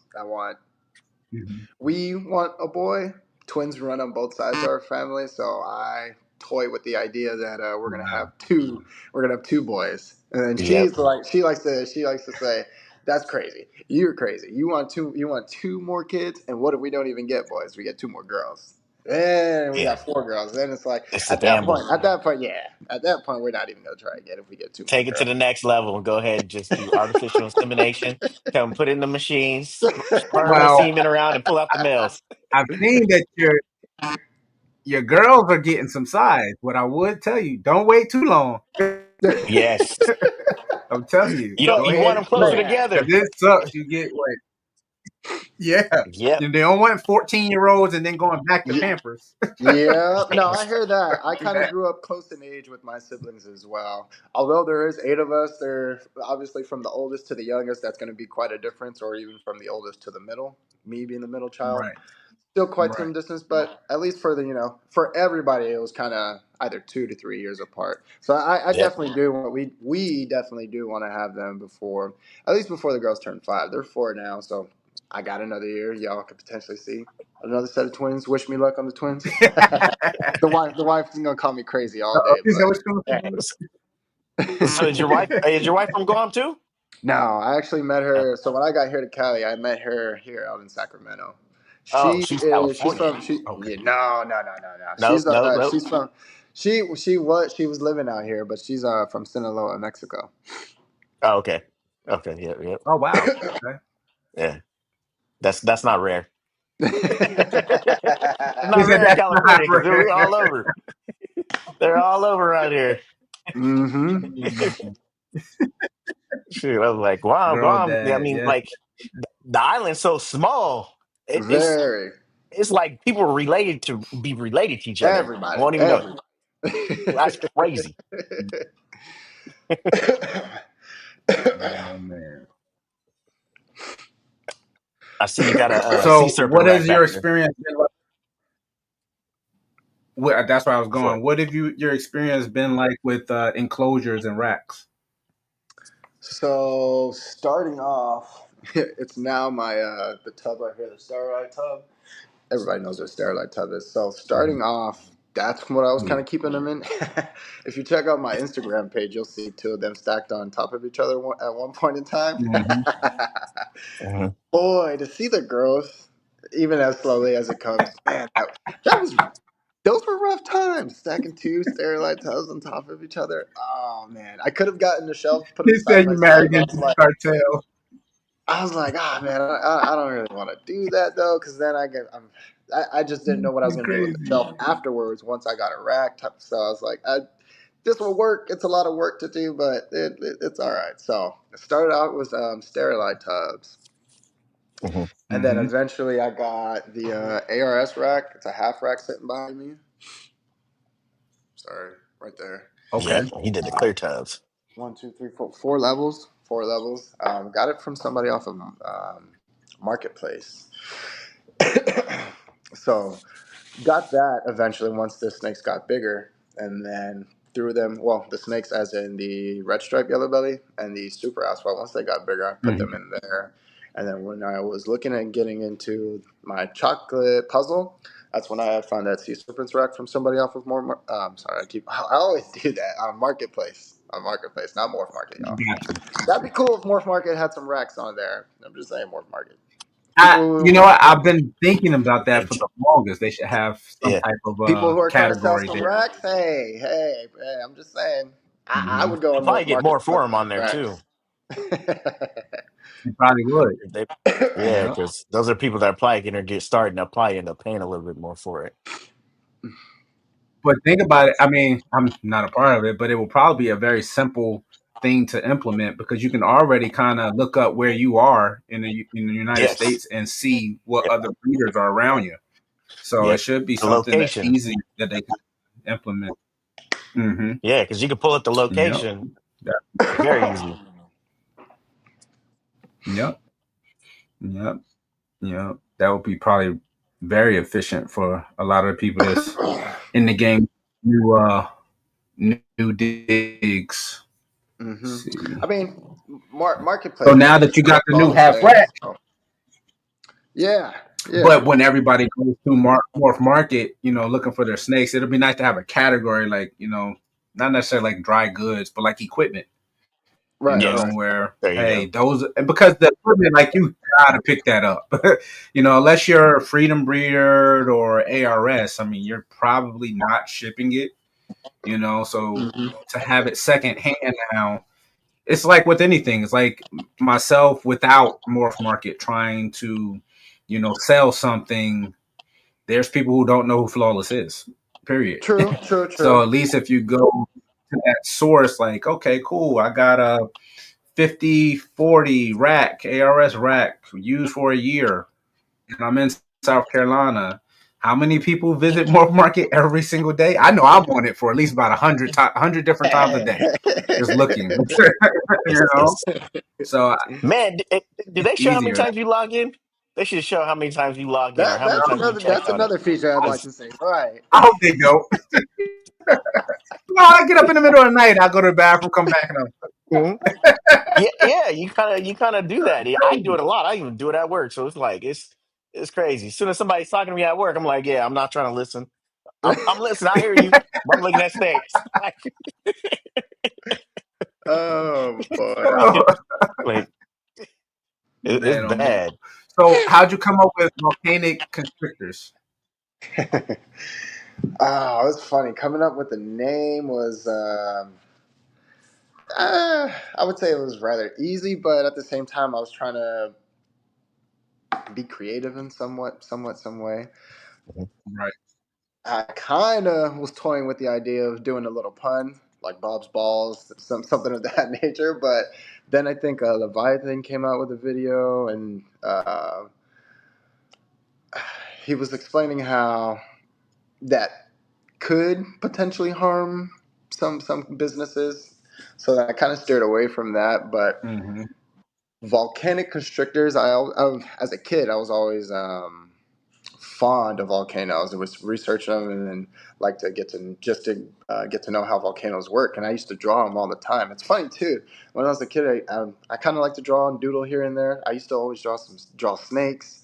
D: Mhm.
E: We want a boy. Twins run on both sides of our family, so I toy with the idea that we're gonna
D: Wow.
E: have two. We're gonna have two boys, and then
A: Yep.
E: she likes to say, "That's crazy. You're crazy. You want two. You want two more kids, and what if we don't even get boys? We get two more girls. Then we
A: Yeah.
E: got four girls. Then it's like
A: It's a
E: at that
A: gamble.
E: point, at that point, yeah, at that point, we're not even gonna try again if we get two more
A: Take it to
E: girls.
A: the next level and go ahead and just do artificial insemination. Come put it in the machines, sperm and
D: Well,
A: semen around and pull out the males.
D: I've seen that your girls are getting some size. What I would tell you, don't wait too long.
A: Yes.
D: I'm telling you,
E: So,
D: go
A: You
D: ahead
A: want
D: and
A: them
D: do
A: closer
D: it.
E: man.
D: Because
A: together.
D: it sucks. You get what? Yeah.
A: Yep.
D: They don't want 14-year-olds and then going back to Pampers.
E: Yeah, no, I hear that. I kind of grew up close in age with my siblings as well. Although there is eight of us, they're obviously from the oldest to the youngest. That's going to be quite a difference, or even from the oldest to the middle. Me being the middle child,
D: Right.
E: still quite
D: Right.
E: some distance, but at least for for everybody, it was kind of either 2 to 3 years apart. So I
A: Yep.
E: definitely do want we definitely do want to have them before at least before the girls turn 5. They're 4 now, so I got another year. Y'all could potentially see another set of twins. Wish me luck on the twins. The wife is gonna call me crazy all day,
D: Is that
E: but
D: what's coming
E: hey.
D: from?
A: So is your wife from Guam too?
E: No, I actually met
A: Oh,
E: her. So when I got here to Cali, I met her here out in Sacramento.
A: oh,
E: She
A: she's
E: is. She's
A: California.
E: from. She.
A: Okay.
E: Yeah, no.
A: Nope, nope, nope.
E: She's from. She was living out here, but she's from Sinaloa, Mexico.
A: Oh, okay. Okay, yep, yep.
D: Oh wow. Okay.
A: Yeah. That's not rare. It's
D: He
A: not
D: said
A: rare in
D: that's not
A: California because
D: rare.
A: they're all over. They're all over out here.
E: Mm-hmm.
A: Shoot, I was like, wow,
D: Girl
A: Guam. Yeah, I
D: dad,
A: mean,
D: yeah.
A: like the island's so small. It's
E: Very.
A: it's like people are related to be related to each other.
E: Everybody.
A: Won't even know it.
E: Everybody.
A: That's crazy.
D: Oh man.
A: I see you got a sea
D: So
A: serpent
D: what
A: rack
D: has your
A: back there.
D: experience been like? That's where I was
A: Sure.
D: going. What have your experience been like with enclosures and racks?
E: So starting off, it's now my the tub right here, the Starlight tub. Everybody knows what a Starlight tub is. So
D: Mhm.
E: starting off. that's what I was
D: Yeah.
E: kind of keeping them in. If you check out my Instagram page, you'll see two of them stacked on top of each other at one point in time.
D: Hmm.
A: Mhm.
E: Boy, to see the growth, even as slowly as it comes, man, that was those were rough times. Stacking two sterilite tubs on top of each other. Oh man, I could have gotten the shelf, put them
D: He
E: side
D: said
E: by
D: you
E: side,
D: married
E: but
D: into the cartel.
E: I was like, ah, man, I don't really want to do that though, because then I just didn't know what I was
D: You're
E: gonna do with the
D: crazy.
E: shelf afterwards once I got it racked. So I was like, this will work. It's a lot of work to do, but it's all right. So it started out with sterilite tubs.
A: Mhm.
E: And then
D: Hmm.
E: eventually I got the ARS rack. It's a half rack sitting behind me. Sorry, right there.
A: Yeah,
D: Okay.
A: he did the clear tubs.
E: One, two, three, four, four levels. Four levels. Got it from somebody off of Marketplace. So got that eventually once the snakes got bigger, and then threw them. Well, the snakes, as in the red stripe yellow belly and the super asphalt. Once they got bigger, I put
D: Hmm.
E: them in there. And then when I was looking at getting into my chocolate puzzle, that's when I had found that sea serpents rack from somebody off of sorry, I always do that on Marketplace. On Marketplace, not Morph Market, y'all.
D: Gotcha.
E: That'd be cool if Morph Market had some racks on there. I'm just saying, Morph Market.
D: You know
E: People
D: what? I've been thinking about that
A: And
D: for the longest. They should have some
A: yeah,
D: type of
E: People who are trying to sell
D: category
E: some
D: there.
E: racks, hey, I'm just saying. I
D: Hmm.
E: would go
A: I'll
E: on
A: probably
E: Morph
A: get
E: Market
A: more
E: to look
A: for
E: for
A: him on
E: some
A: there too.
E: racks.
D: You probably would.
A: If they, yeah,
D: Yeah.
A: because those are people that are probably going to get started and they'll probably end up paying a little bit more for it.
D: But think about it. I mean, I'm not a part of it, but it will probably be a very simple thing to implement because you can already kind of look up where you are in the United
A: Yes.
D: States and see what
A: Yep.
D: other breeders are around you. So it
A: Yep.
D: should be
A: The
D: something that's
A: location.
D: easy that they can implement. Hmm.
A: Yeah, because you can pull up the
D: Yep.
A: location
D: That-
A: very easy.
D: Yep. Yep. Yep. That would be probably very efficient for a lot of the people that's in the game. New digs.
E: hmm
D: Let's see.
E: I mean,
D: So
E: Marketplace
D: now
E: makes
D: that you got
E: makes
D: the
E: all
D: new
E: the
D: half
E: same.
D: rack,
E: So yeah, yeah.
D: but when everybody goes to Morph Market, looking for their snakes, it'll be nice to have a category like, not necessarily like dry goods, but like equipment,
E: Right,
A: Yes.
E: right.
D: where,
A: There you
D: hey,
A: go.
D: those, and because the equipment, like you gotta pick that up. Unless you're Freedom Breeder or ARS, I mean, you're probably not shipping it, so
E: hmm
D: to have it secondhand now, it's like with anything. It's like myself without Morph Market trying to, sell something. There's people who don't know who Flawless is. Period.
E: True, true,
D: So
E: true.
D: at least if you go to that source, like, okay, cool, I got a 5040 rack, ARS rack, used for a year, and I'm in South Carolina. How many people visit Morph Market every single day? I know I'm on it for at least about 100 different times a day, just looking.
A: It's,
D: you know,
A: it's
D: so
A: man. Do
D: it's
A: they show how many
D: easier.
A: times you log in? They should show how many times you log in or
E: That
A: how many
E: that's
A: times you
E: another
A: checked
E: that's
A: on it.
E: another feature I'd like
A: 'Cause-
E: to see. Right.
D: I hope they don't. No, I get up in the middle of the night. I go to the bathroom, come back, and I'm
A: Mhm. Yeah, yeah. You kind of do that. Yeah, I do
D: crazy.
A: it a lot. I even do it at work. So it's like it's crazy. As soon as somebody's talking to me at work, I'm like, yeah, I'm not trying to listen. I'm listening. I hear you. But I'm looking at snakes.
E: Oh boy.
A: Like it's
D: Man, oh man.
A: bad.
D: So, how'd you come up with volcanic constrictors?
E: Oh, it was funny. Coming up with the name was, I would say it was rather easy, but at the same time, I was trying to be creative in some way.
D: Right.
E: I kind of was toying with the idea of doing a little pun, like Bob's Balls, something of that nature. But then I think Leviathan came out with a video, and he was explaining how that could potentially harm some businesses. So I kind of steered away from that. But
D: Mm-hmm.
E: volcanic constrictors, as a kid, I was always fond of volcanoes. I was researching them and then like to get to know how volcanoes work. And I used to draw them all the time. It's funny too. When I was a kid, I kind of like to draw and doodle here and there. I used to always draw snakes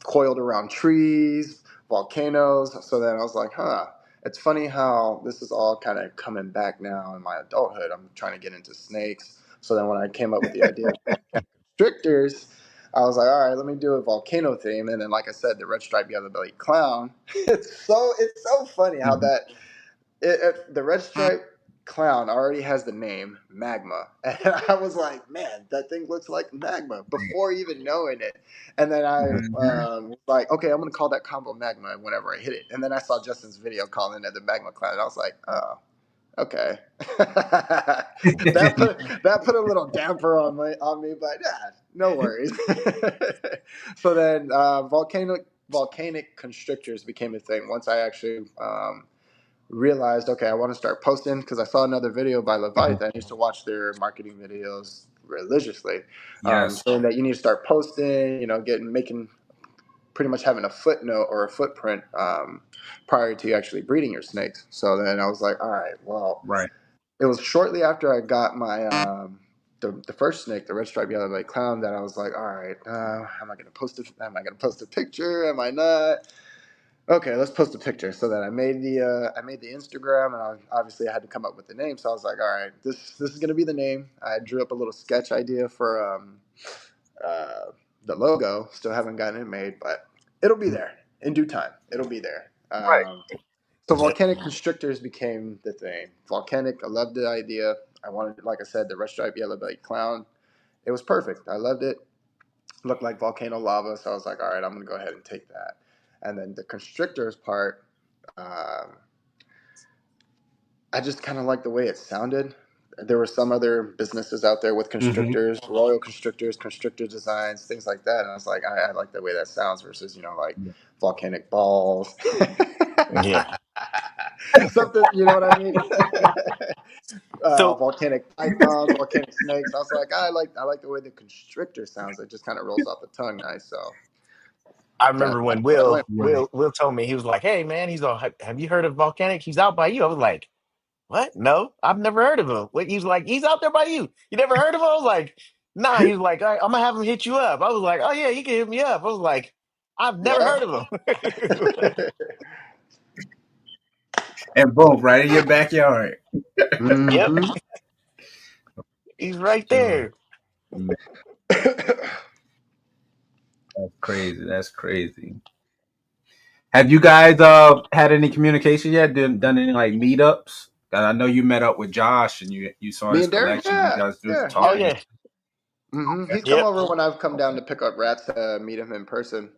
E: coiled around trees, volcanoes. So then I was like, huh. it's funny how this is all kind of coming back now in my adulthood. I'm trying to get into snakes. So then when I came up with the idea of constrictors, I was like, all right, let me do a volcano theme. And then, like I said, the red striped yellow bellied clown. It's so funny how
D: Mhm.
E: the red stripe clown already has the name magma, and I was like, man, that thing looks like magma before even knowing it. And then I
D: Mhm.
E: was like, okay, I'm gonna call that combo magma whenever I hit it. And then I saw Justin's video calling it the magma clown, and I was like, oh, okay. That put a little damper on me, but yeah, no worries. So then volcanic constrictors became a thing once I actually realized, okay, I want to start posting because I saw another video by
D: Mhm.
E: Leviathan. I used to watch their marketing videos religiously,
D: Yes.
E: saying that you need to start posting, making pretty much having a footnote or a footprint prior to actually breeding your snakes. So then I was like, all right, well,
D: Right.
E: it was shortly after I got my the first snake, the red striped yellow bellied clown, that I was like, all right, am I gonna post it? Am I gonna post a picture? Am I not? Okay, let's post a picture. So then I made the Instagram, and obviously I had to come up with the name. So I was like, all right, this is gonna be the name. I drew up a little sketch idea for uh, the logo. Still haven't gotten it made, but it'll be there in due time. It'll be there.
D: Right.
E: So volcanic constrictors became the thing. Volcanic, I loved the idea. I wanted, like I said, the red striped yellow bellied clown. It was perfect. I loved it. Looked like volcano lava, so I was like, all right, I'm gonna go ahead and take that. And then the constrictors part, um, I just kind of like the way it sounded. There were some other businesses out there with
D: Hmm.
E: constrictors, royal constrictors, constrictor designs, things like that. And I was like, I like the way that sounds versus, like volcanic balls.
A: Yeah.
E: Something, you know what I mean?
A: So
E: Volcanic pythons, volcanic snakes. I was like, I like the way the constrictor sounds. It just kind of rolls off the tongue nice. So
A: I
E: that's
A: remember when
E: what I went.
A: Will
D: Right.
A: Will Will told me, he was like, "Hey man," he's all, "Have you heard of Volcanic? He's out by you." I was like, "What? No, I've never heard of him." What? He's like, "He's out there by you. You never heard of him?" I was like, "Nah." He was like, I'm gonna have him hit you up." I was like, "Oh yeah, you can hit me up." I was like, "I've never
E: Yeah.
A: heard of him."
D: And boom, right in your backyard.
A: Yep,
E: hmm
A: he's right
D: Sure.
A: there.
D: Mm, that's crazy. That's crazy. Have you guys had any communication yet? Done any like meetups? 'Cause I know you met up with Josh and you saw
E: Me
D: his
E: and Derek,
D: collection. You
E: yeah,
D: guys just
E: yeah.
A: Oh
D: talking.
A: yeah,
E: He's come
A: yep,
E: over when I've come down to pick up rats to meet him in person.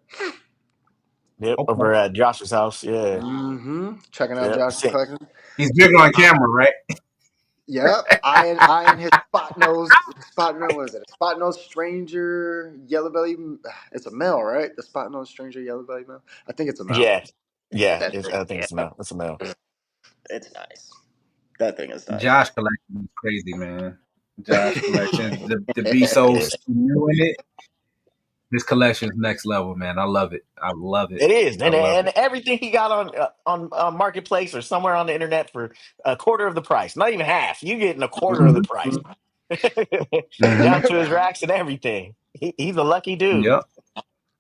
A: yep.
D: Okay.
A: Over at Josh's house. Yeah,
E: Checking out
A: yep.
E: Josh's collection.
D: He's big on
E: I,
D: camera, right?
E: yep, I and his spot nose. What is it? A spot nose stranger yellow belly. It's a male, right? The spot nose stranger yellow belly male. I think it's a male.
A: Yeah, yeah.
E: That thing,
A: I think it's a male. It's a male.
E: it's nice. That thing is nice.
D: Josh collection is crazy, man. Josh collection to be
A: It
D: so
A: is.
D: new in it. This collection is next level, man. I love it. I love it.
A: It is,
D: I love
A: and
D: it.
A: everything he got on Marketplace or somewhere on the internet for a quarter of the price, not even half. You getting a quarter of the
D: Hmm.
A: price,
D: Hmm.
A: down to his racks and everything. He's a lucky dude.
D: Yep.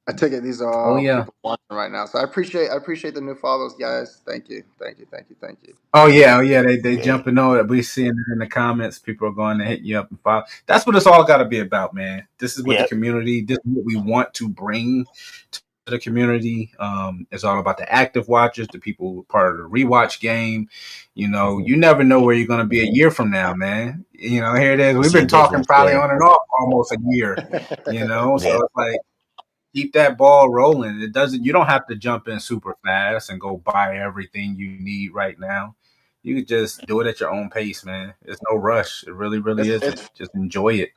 E: I take it these are
D: Oh
E: all
D: yeah.
E: people watching right now. So I appreciate the new follows, guys. Thank you, thank you, thank you, thank you.
D: Oh yeah, oh yeah, they
A: Yeah.
D: jumping on it. We seeing it in the comments. People are going to hit you up and follow. That's what it's all got to be about, man. This is what the
A: Yep.
D: community. This is what we want to bring to the community. It's all about the active watchers, the people who are part of the rewatch game. You never know where you're going to be a year from now, man. Here it is. We've
A: It's
D: been talking
A: ridiculous.
D: probably
A: Yeah.
D: on and off almost a year.
A: Yeah.
D: So it's like keep that ball rolling. You don't have to jump in super fast and go buy everything you need right now. You could just do it at your own pace, man. There's no rush. It really, really
E: it's
D: isn't.
E: it's
D: Just enjoy it.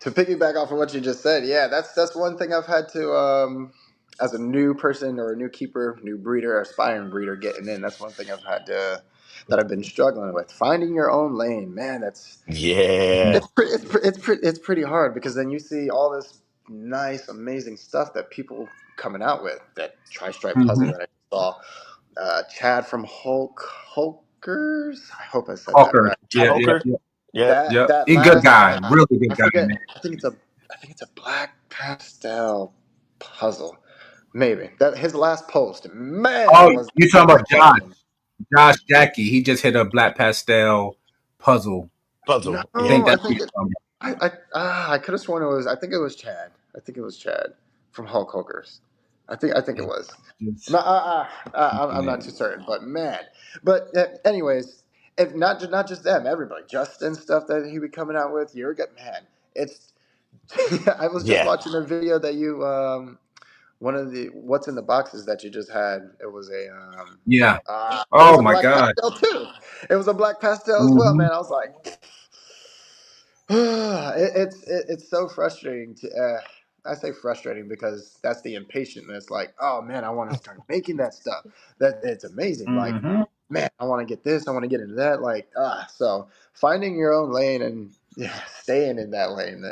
E: to piggyback off of what you just said. Yeah, that's one thing I've had to as a new person or a new keeper, new breeder, aspiring breeder getting in. That's one thing I've been struggling with. Finding your own lane, man.
A: Yeah.
E: It's pretty hard because then you see all this nice, amazing stuff that people coming out with. That tri-stripe puzzle
D: Mm-hmm.
E: that I saw, Chad from Hulkers. I hope I said that
D: Hawker.
E: right.
A: Chad
D: Yeah, yeah,
A: Holker.
D: yeah,
A: Yep.
E: That
D: yeah.
E: that
D: He good
E: last,
D: guy. Really good
E: I
D: guy,
E: forget.
D: man.
E: I think it's a black pastel puzzle. Maybe that his last post. Man,
D: Oh,
E: was
D: you
E: that
D: talking about
E: awesome.
D: Josh Jackie? He just hit a black pastel puzzle.
E: No,
A: Puzzle.
D: I
A: Yeah.
D: think
E: I
D: that's what
E: think
D: you're talking
E: I could have sworn it was. I think it was Chad. I think it was Chad from Hulk Hookers. I think it was.
D: about.
E: No, I'm not too certain, but man. But anyways, if not just them, everybody, Justin stuff that he be coming out with, you're good man. It's. I was just
A: Yeah.
E: watching a video that you one of the what's in the boxes that you just had. It was
D: Yeah.
E: it was
D: Oh
E: a
D: my
E: black
D: God.
E: pastel too. It was a black pastel as well,
D: Hmm.
E: man. I was like, it's so frustrating to. I say frustrating because that's the impatientness. Like, oh man, I want to start making that stuff. That it's amazing. Like,
D: Hmm.
E: man, I want to get this. I want to get into that. Like, so finding your own lane and yeah, staying in that lane.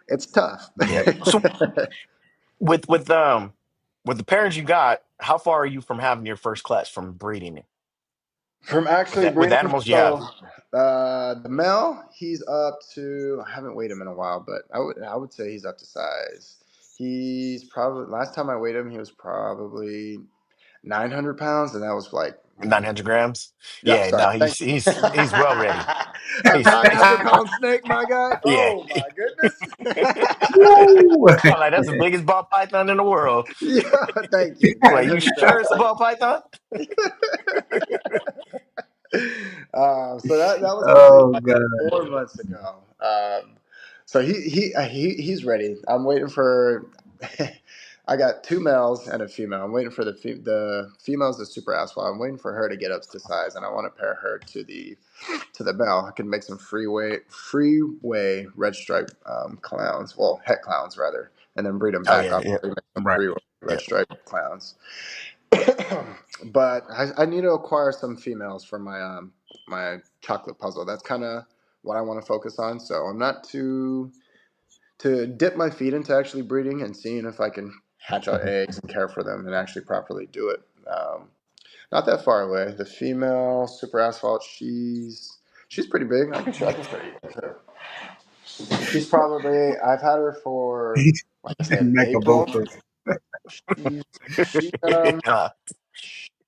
E: It's tough.
A: Yeah. So with with the parents you got, how far are you from having your first class from breeding
E: From actually
A: with
E: breeding,
A: animals you have?
E: so the male, he's up to. I haven't weighed him in a while, but I would say he's up to size. He's probably last time I weighed him, he was probably 900 pounds, and that was like,
A: 900 grams.
E: yeah,
A: Yeah.
E: sorry,
A: No,
E: thank you.
A: he's well ready.
E: A
A: He's
E: 900 pound snake, my guy.
A: yeah.
E: Oh my goodness.
D: Woo!
A: I'm like, that's the biggest ball python in the world.
E: Yeah, thank you.
A: Like,
E: Can't
A: you
E: miss that.
A: sure it's a ball python?
E: So that was probably
D: Oh
E: like
D: God.
E: 4 months ago. So he's ready. I'm waiting for. I got two males and a female. I'm waiting for the female's the super asphalt. I'm waiting for her to get up to size, and I want to pair her to the male. I can make some freeway red stripe clowns, well het clowns rather, and then breed them
A: Oh
E: back
A: yeah,
E: up.
A: yeah,
E: Make some
D: Right.
E: freeway
A: yeah.
E: red stripe clowns. But I need to acquire some females for my chocolate puzzle. That's kind of what I want to focus on. So I'm not to dip my feet into actually breeding and seeing if I can hatch out eggs and care for them and actually properly do it. Not that far away. The female super asphalt, she's pretty big. I can show you guys her. She's probably I've had her for like I said
D: Mega
E: April.
D: Bolters.
E: She's she
A: uh,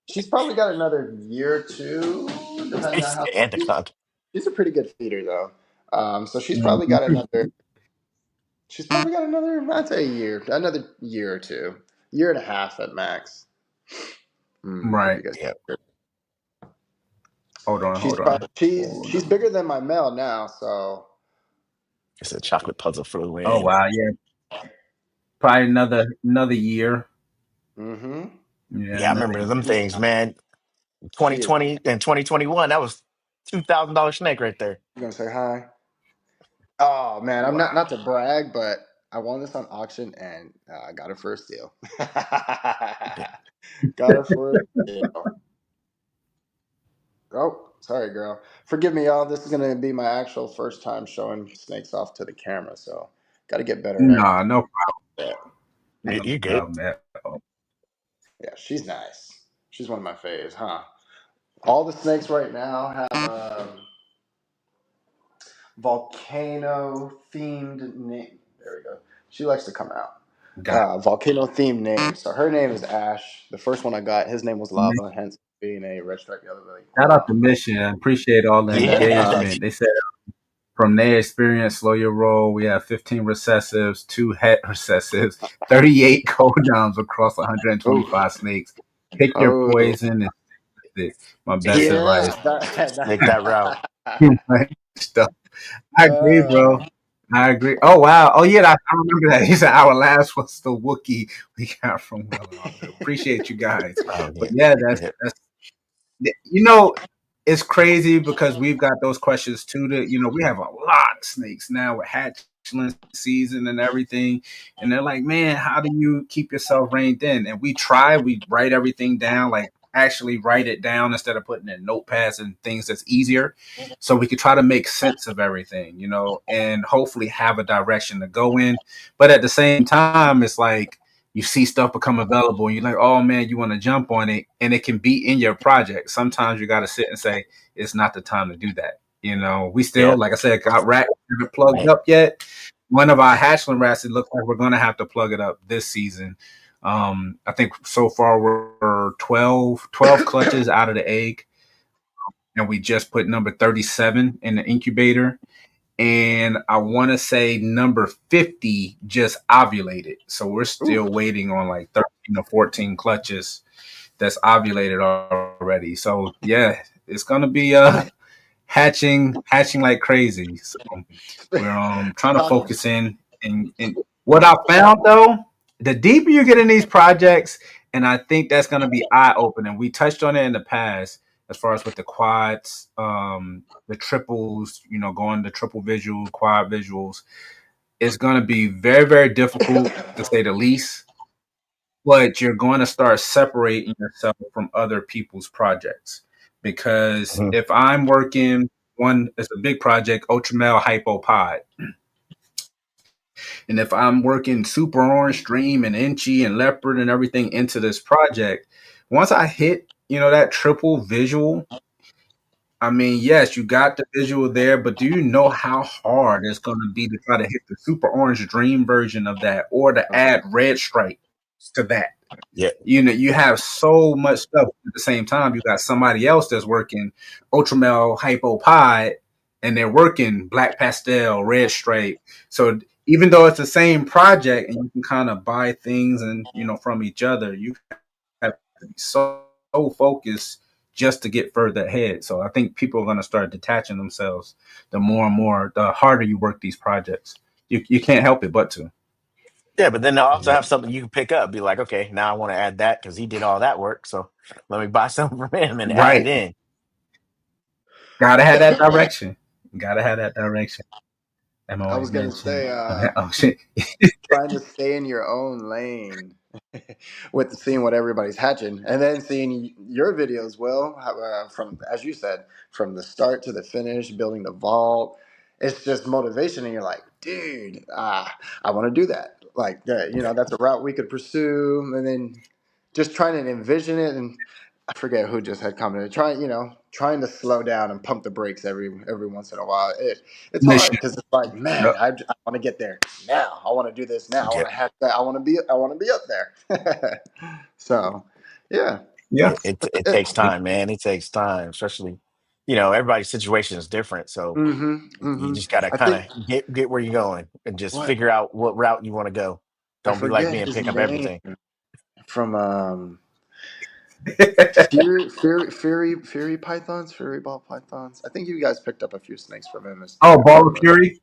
E: she's probably got another year or two, depending on how
A: Anaconda.
E: she's a pretty good feeder though. So she's probably got
D: Mhm.
E: another. She's probably got another. I'd say another year or two, year and a half at max. Hope
D: Right.
E: you guys.
A: Yeah,
D: Hold on.
E: She's
D: Hold on.
E: probably she's
D: Hold
E: she's
D: on.
E: bigger than my male now, so
A: it's a chocolate puzzle for the
D: Oh
A: win.
D: wow. Yeah. Probably another year.
E: mm-hmm.
D: Yeah.
A: Yeah, I
D: Another
A: remember them
D: year.
A: things, man.
E: She is.
A: 2020 and 2021, that was $2,000 snake right there.
E: You gonna say hi? Oh man, I'm
D: Wow.
E: not to brag, but I won this on auction and I got her for a steal. Got her for a steal. Oh, sorry, girl. Forgive me, y'all. This is gonna be my actual first time showing snakes off to the camera, so got to get better at
D: No. No
E: that.
A: You good?
D: problem at all.
E: Yeah, she's nice. She's one of my faves, huh? All the snakes right now have volcano themed name. There we go. She likes to come out.
D: Got
E: Volcano themed name. So her name is Ash. The first one I got, his name was
D: it.
E: Lava, hence being a red stripe yellow belly.
D: Shout out to Mission. I appreciate all the
E: And then
A: Yeah.
D: engagement. They said from their experience, slow your roll. We have 15 recessives, 2 het recessives, 38 codowns across
E: oof.
D: 125 snakes. Pick your
E: Oh
D: poison. And it. My best
A: Yeah.
E: yeah,
D: advice.
A: Just take that route.
D: Stuff. I agree, bro.
E: uh,
D: I agree. Oh wow. Oh yeah, I remember that. He said our last was the Wookiee we got from Well. Appreciate you guys.
A: Oh,
D: But
A: yeah.
D: yeah,
A: Yeah.
D: that's you know, it's crazy because we've got those questions too. We have a lot of snakes now with hatchling season and everything, and they're like, man, how do you keep yourself reined in? And we write everything down, like actually write it down instead of putting in notepads and things that's easier, so we could try to make sense of everything, and hopefully have a direction to go in. But at the same time, it's like you see stuff become available and you're like, oh man, you want to jump on it, and it can be in your project. Sometimes you got to sit and say, it's not the time to do that. We still,
A: Yeah.
D: like I said, got rat haven't plugged
A: Right.
D: up yet. One of our hatchling rats, it looks like we're going to have to plug it up this season. I think so far we're 12 clutches out of the egg, and we just put number 37 in the incubator. And I want to say number 50 just ovulated. So we're
E: Ooh.
D: still waiting on like 13 or 14 clutches that's ovulated already. So yeah, it's gonna be hatching like crazy. So we're trying to
E: Talk-
D: focus in. And what I found though, the deeper you get in these projects, and I think that's gonna be eye opening. We touched on it in the past as far as with the quads, the triples, going to triple visual, quad visuals. It's gonna be very, very difficult to say the least, but you're going to start separating yourself from other people's projects. Because
A: Mhm.
D: if I'm working one, it's a big project, Ultramel Hypopod. And if I'm working Super Orange Stream and Inchy and Leopard and everything into this project, once I hit, that triple visual, I mean, yes, you got the visual there, but do you know how hard it's going to be to try to hit the Super Orange Dream version of that or to add Red Stripe to that?
A: Yeah,
D: You have so much stuff at the same time. You got somebody else that's working Ultramel Hypopod and they're working Black Pastel, Red Stripe. So even though it's the same project and you can kind of buy things and from each other, you have to be so focused just to get further ahead. So I think people are going to start detaching themselves the more and more, the harder you work these projects. You can't help it but to.
A: yeah, but then they'll also
D: Yeah.
A: have something you can pick up. Be like, okay, now I want to add that because he did all that work. So let me buy something from him and add it
D: Right.
A: in.
D: Gotta have that direction. Gotta have that direction. I'm
E: I
D: always
E: was gonna
D: mentioned.
E: say,
D: Oh shit.
E: trying to stay in your own lane with seeing what everybody's hatching, and then seeing your videos, Will, from as you said, from the start to the finish, building the vault. It's just motivation, and you're like, dude, I want to do that. Like, that's a route we could pursue, and then just trying to envision it. And I forget who just had commented, trying to slow down and pump the brakes every once in a while. It's hard
D: Mission.
E: because it's like, man,
D: Yep.
E: I want to get there now. I want to do this now. I
A: Yeah,
E: want to have that. I want to be up there. So, yeah.
D: Yeah.
A: it takes time, man. It takes time, especially everybody's situation is different. So
E: Mm-hmm.
A: you
E: Mm-hmm.
A: just gotta
E: I
A: kind
E: think
A: of get where you're going and just
E: what
A: figure out what route you want to go.
E: I
A: Don't be like
E: forget
A: me and
E: his
A: pick up
E: name
A: everything.
E: from Fury pythons, Fury ball pythons. I think you guys picked up a few snakes from him
D: Oh,
E: if I
D: Ball of
E: remember.
D: Fury.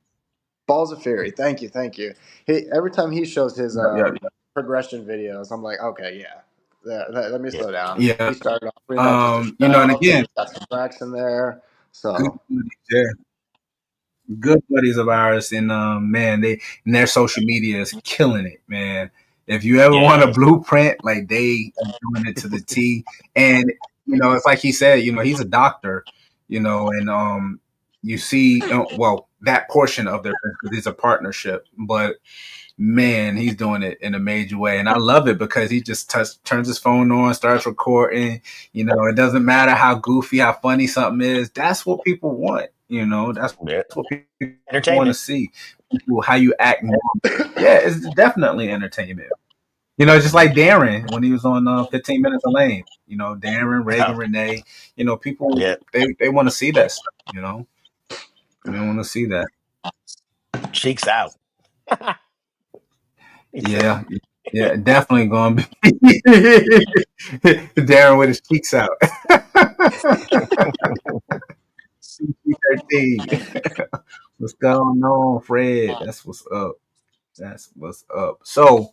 E: Balls of Fury. Thank you, thank you. Every time he shows his
D: Yeah, yeah,
E: progression videos, I'm like, okay, yeah. Let me
A: Yeah,
E: slow down.
D: yeah.
E: He started off putting that just a
D: And
E: shell, then
D: again,
E: he's got some racks in there.
D: good
E: So
D: buddies, yeah, good buddies of ours, and man, they and their social media is killing it, man. If you ever want a
A: yeah,
D: blueprint, like they are doing it to the T, and it's like he said, he's a doctor, and you see, well, that portion of their because it's a partnership, but man, he's doing it in a major way. And I love it because he just turns his phone on, starts recording. It doesn't matter how goofy, how funny something is. That's what people want. That's
A: yeah.
D: what people want to
A: Entertainment.
D: see. How you act normally. Yeah, it's definitely entertainment. Just like Darren when he was on 15 Minutes of Lane. Darren, Reagan,
A: Oh,
D: Renee. People,
A: yeah.
D: they want to see that stuff, They want to see that.
A: Cheeks out. He said,
D: Yeah, yeah, definitely going to be Darren with his cheeks out. CP13. What's going on, Fred? That's what's up. That's what's up. So,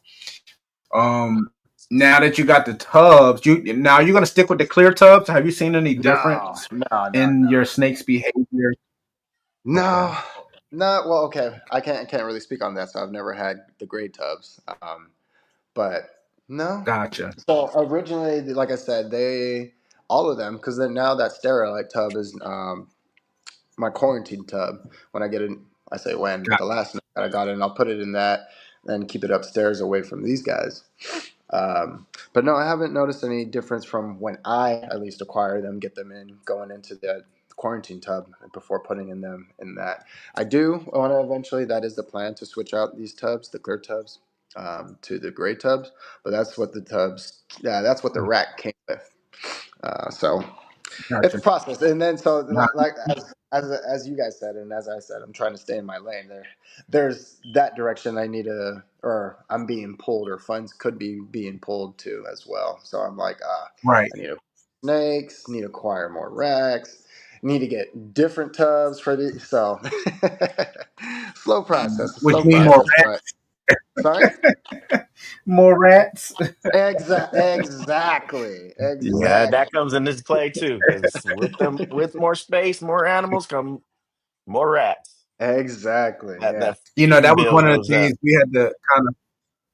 D: now that you got the tubs, you're gonna stick with the clear tubs. Have you seen any
E: no,
D: difference
E: no, no,
D: in
E: no,
D: your snake's behavior? Okay,
E: no, no. Well, okay, I can't really speak on that. So I've never had the grade tubs, but no.
D: gotcha.
E: So originally, like I said, they all of them because then now that sterilite tub is my quarantine tub. When I get in, I say when, but
D: Got
E: the last night that I got in, I'll put it in that and keep it upstairs away from these guys. But no, I haven't noticed any difference from when I at least acquire them, get them in, going into the quarantine tub before putting in them in that. I do want to eventually, that is the plan to switch out these tubs, the clear tubs. to the gray tubs, but that's what the tubs. Yeah, that's what the rack came with. So it's a
D: Gotcha.
E: process, and then so
D: Nah,
E: like as you guys said, and as I said, I'm trying to stay in my lane. There's that direction I need to, or I'm being pulled, or funds could be being pulled to as well. So I'm like,
D: right.
E: I need to snakes, need to acquire more racks, need to get different tubs for the so slow process, a
D: Which
E: slow
D: mean more
E: process, but sorry.
D: more rats.
E: Exactly.
A: Yeah,
E: Exactly.
A: that comes in this play too, because with more space, more animals come more rats.
E: Exactly. Yeah.
A: That
D: That
A: feed
D: was
A: bill
D: one of
A: goes
D: the things
A: up.
D: we had to kind of.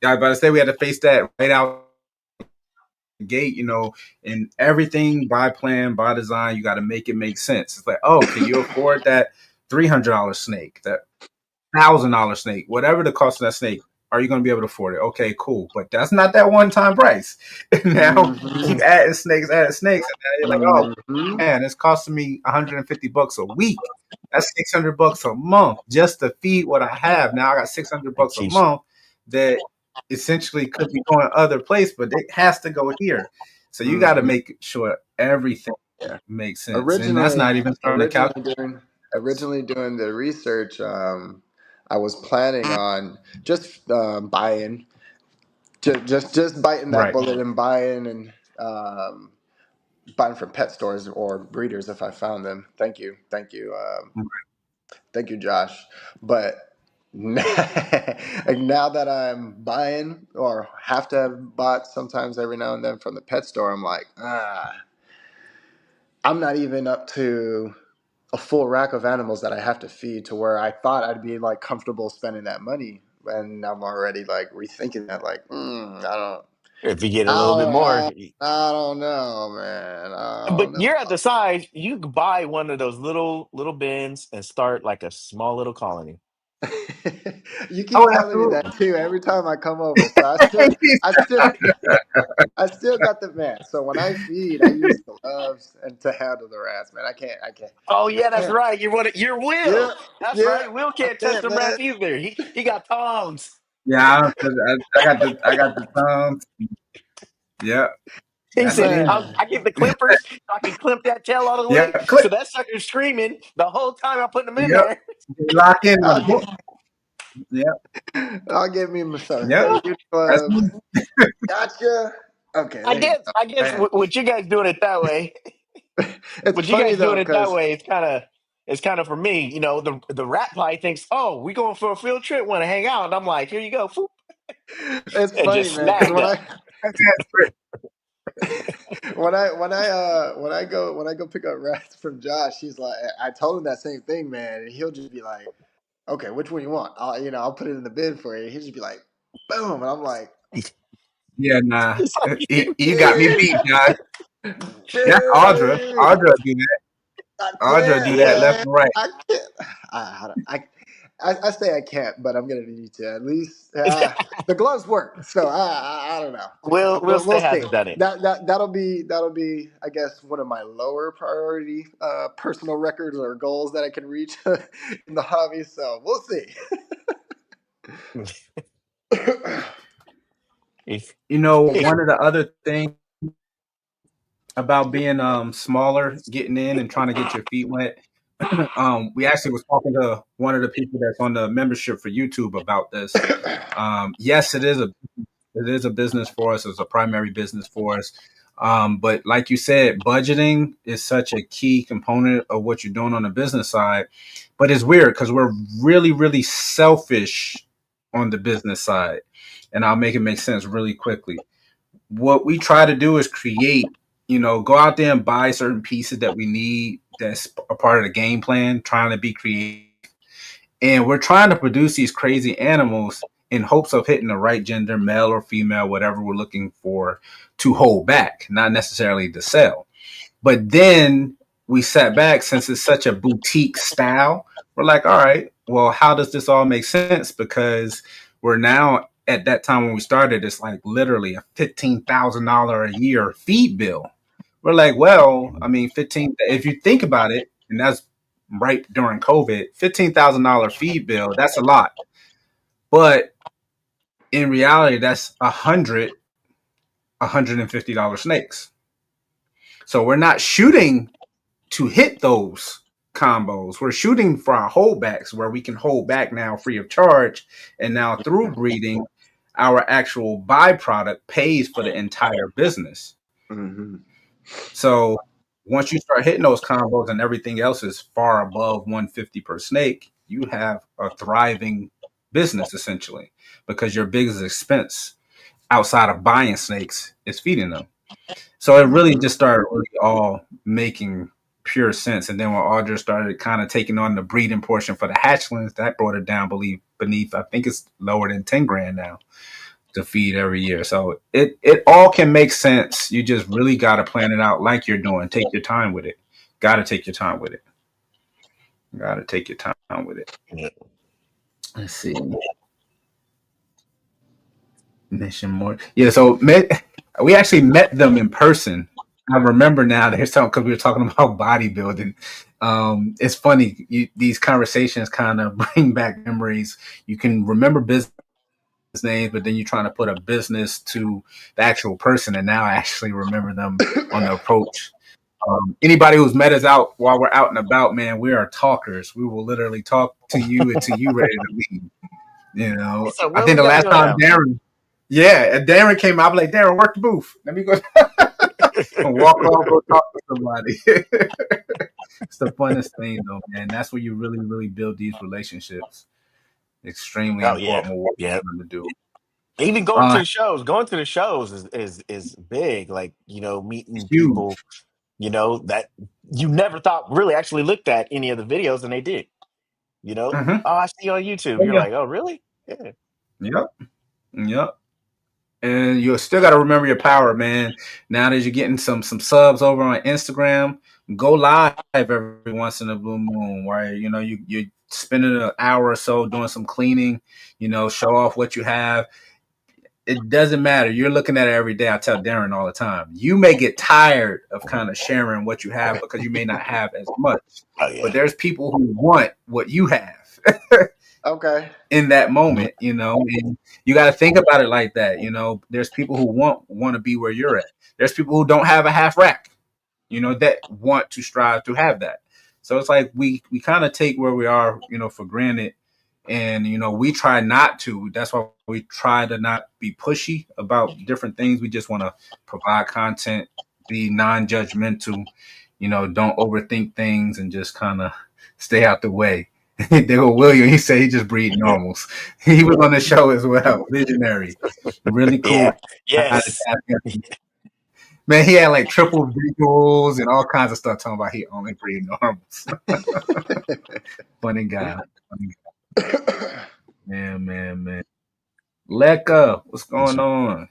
D: I was about to say we had to face that right out the gate. And everything by plan, by design, you got to make it make sense. It's like, oh, can you afford that $300 snake? That $1,000 snake, whatever the cost of that snake, are you going to be able to afford it? Okay, cool. But that's not that one time price. Now you
E: Mm-hmm.
D: keep adding snakes, and now you're like, oh
E: Mm-hmm.
D: man, it's costing me $150 a week. That's $600 a month just to feed what I have. Now I got $600 a
A: Jeez.
D: month that essentially could be going other place, but it has to go here. So you got to
E: Mm-hmm.
D: make sure everything
E: Yeah.
D: makes sense, and that's
E: Originally,
D: not even starting to calculate.
E: originally doing the research, I was planning on just buying, just biting that
D: Right.
E: bullet and buying and buying from pet stores or breeders if I found them. Thank you, Josh. But like now that I'm buying or have to have bought sometimes every now and then from the pet store, I'm like, I'm not even up to a full rack of animals that I have to feed to where I thought I'd be like comfortable spending that money. And I'm already like rethinking that, like,
A: If you get a
E: I
A: little bit
E: don't,
A: more,
E: I don't know, man. I
A: but
E: don't know.
A: you're at the size you could buy one of those little bins and start like a small little colony.
E: You keep
D: Oh,
E: telling me that
D: absolutely.
E: too every time I come over. So I still, I still got the man. So when I feed, I use gloves and to handle the rats, man.
A: Oh
E: I
A: yeah, that's
E: can't.
A: right. You're
E: Yeah,
A: Will. That's
E: yeah,
A: right. Will
E: I
A: can't touch
E: can't,
A: the
E: man.
A: rats either. He got tongs.
D: Yeah, I got the thumbs. Yeah,
A: He
D: that's
A: said,
D: me.
E: Man,
A: I get the clippers so I can clip that tail all the
D: Yeah,
A: way.
D: click.
A: So that sucker's screaming the whole time I'm putting them in
D: Yep.
A: there.
D: They lock in on
E: I'll
D: the book.
E: get,
D: Yep.
E: I'll get me some
D: Yep.
E: heavy duty
D: That's
E: gloves.
D: me.
E: Gotcha. Okay, there you go,
A: I guess
E: man.
A: with you guys doing it that way,
E: It's
A: with you
E: funny
A: guys
E: though,
A: doing it that
E: because
A: way, it's kind of for me. The rat probably thinks, oh, we going for a field trip, want to hang out, and I'm like, here you go, foop,
E: it's
A: and
E: funny,
A: just
E: man. Because
A: snagged
E: when
A: them.
E: I when I go pick up rats from Josh, he's like, I told him that same thing, man, and he'll just be like, okay, which one you want? I'll put it in the bin for you. He'll just be like, boom, and I'm like,
D: Yeah, nah.
A: It's like,
D: You got me
E: dude,
D: beat, Josh. That's Audra.
E: dude,
D: Audra do that.
E: I
D: Audra do
E: can't,
D: that left
E: man,
D: and right.
E: I can't. I say I can't, but I'm gonna need to at least. The gloves work, so I don't know.
A: Will
E: We'll
A: still
E: see.
A: hasn't done it.
E: That'll be I guess one of my lower priority personal records or goals that I can reach in the hobby. So we'll see.
A: He's- he's-
D: One of the other things about being smaller, getting in and trying to get your feet wet. We actually was talking to one of the people that's on the membership for YouTube about this. Yes, it is a business for us. It's a primary business for us. But like you said, budgeting is such a key component of what you're doing on the business side. But it's weird because we're really, really selfish on the business side. And I'll make it make sense really quickly. What we try to do is create, go out there and buy certain pieces that we need that's a part of the game plan, trying to be creative. And we're trying to produce these crazy animals in hopes of hitting the right gender, male or female, whatever we're looking for to hold back, not necessarily to sell. But then we sat back since it's such a boutique style. We're like, all right, well, how does this all make sense? Because we're now at that time when we started, it's like literally a $15,000 a year feed bill. We're like, well, I mean, 15, if you think about it, and that's right during COVID, $15,000 feed bill, that's a lot. But in reality, that's $150 snakes. So we're not shooting to hit those combos. We're shooting for our holdbacks where we can hold back now free of charge. And now through breeding, our actual byproduct pays for the entire business.
E: Mm-hmm.
D: So once you start hitting those combos and everything else is far above 150 per snake, you have a thriving business essentially because your biggest expense outside of buying snakes is feeding them. So it really just started really all making pure sense. And then when Audra started kind of taking on the breeding portion for the hatchlings, that brought it down beneath, I think it's lower than 10 grand now to feed every year. So it all can make sense. You just really got to plan it out like you're doing. Take your time with it. Got to take your time with it. Got to take your time with it.
A: Yeah.
D: Let's see. Mission more. Yeah, so we actually met them in person. I remember now there's something because we were talking about bodybuilding. It's funny, these conversations kind of bring back memories. You can remember business names, but then you're trying to put a business to the actual person, and now I actually remember them on the approach. Anybody who's met us out while we're out and about, man, we are talkers. We will literally talk to you until you ready to leave. You know,
A: So
D: I
A: when
D: think
A: we
D: the
A: got to
D: last
A: go
D: time
A: now?
D: Darren came out, I'm like, Darren, work the booth. Let me go and walk off, go talk to somebody. It's the funnest thing, though, man. That's where you really, really build these relationships. Extremely
A: Oh yeah,
D: important what
A: yeah.
D: we're trying to do.
A: Even
D: Uh,
A: going to the shows is big. Like, meeting
D: huge.
A: people, that you never thought really actually looked at any of the videos, and they did.
D: Mm-hmm.
A: Oh, I see you on YouTube.
D: Oh,
A: You're
D: yeah.
A: like, oh, really? Yeah.
D: Yep. Yep. And you still got to remember your power, man. Now that you're getting some subs over on Instagram, go live every once in a blue moon, where you're spending an hour or so doing some cleaning. Show off what you have. It doesn't matter. You're looking at it every day. I tell Darren all the time. You may get tired of kind of sharing what you have because you may not have as much,
A: Oh
D: but
A: yeah.
D: there's people who want what you have.
E: Okay.
D: In that moment, and you got to think about it like that. There's people who want to be where you're at. There's people who don't have a half rack, that want to strive to have that. So it's like we kind of take where we are, for granted, and we try not to. That's why we try to not be pushy about different things. We just want to provide content, be non-judgmental, don't overthink things, and just kind of stay out the way. There go William. He said he just breed normals. He was on the show as well. Visionary, really cool.
A: Yeah. Yes.
D: Man, he had like triple visuals and all kinds of stuff talking about he only breed normals. Funny guy. Funny guy. Man. Lekka, what's going on?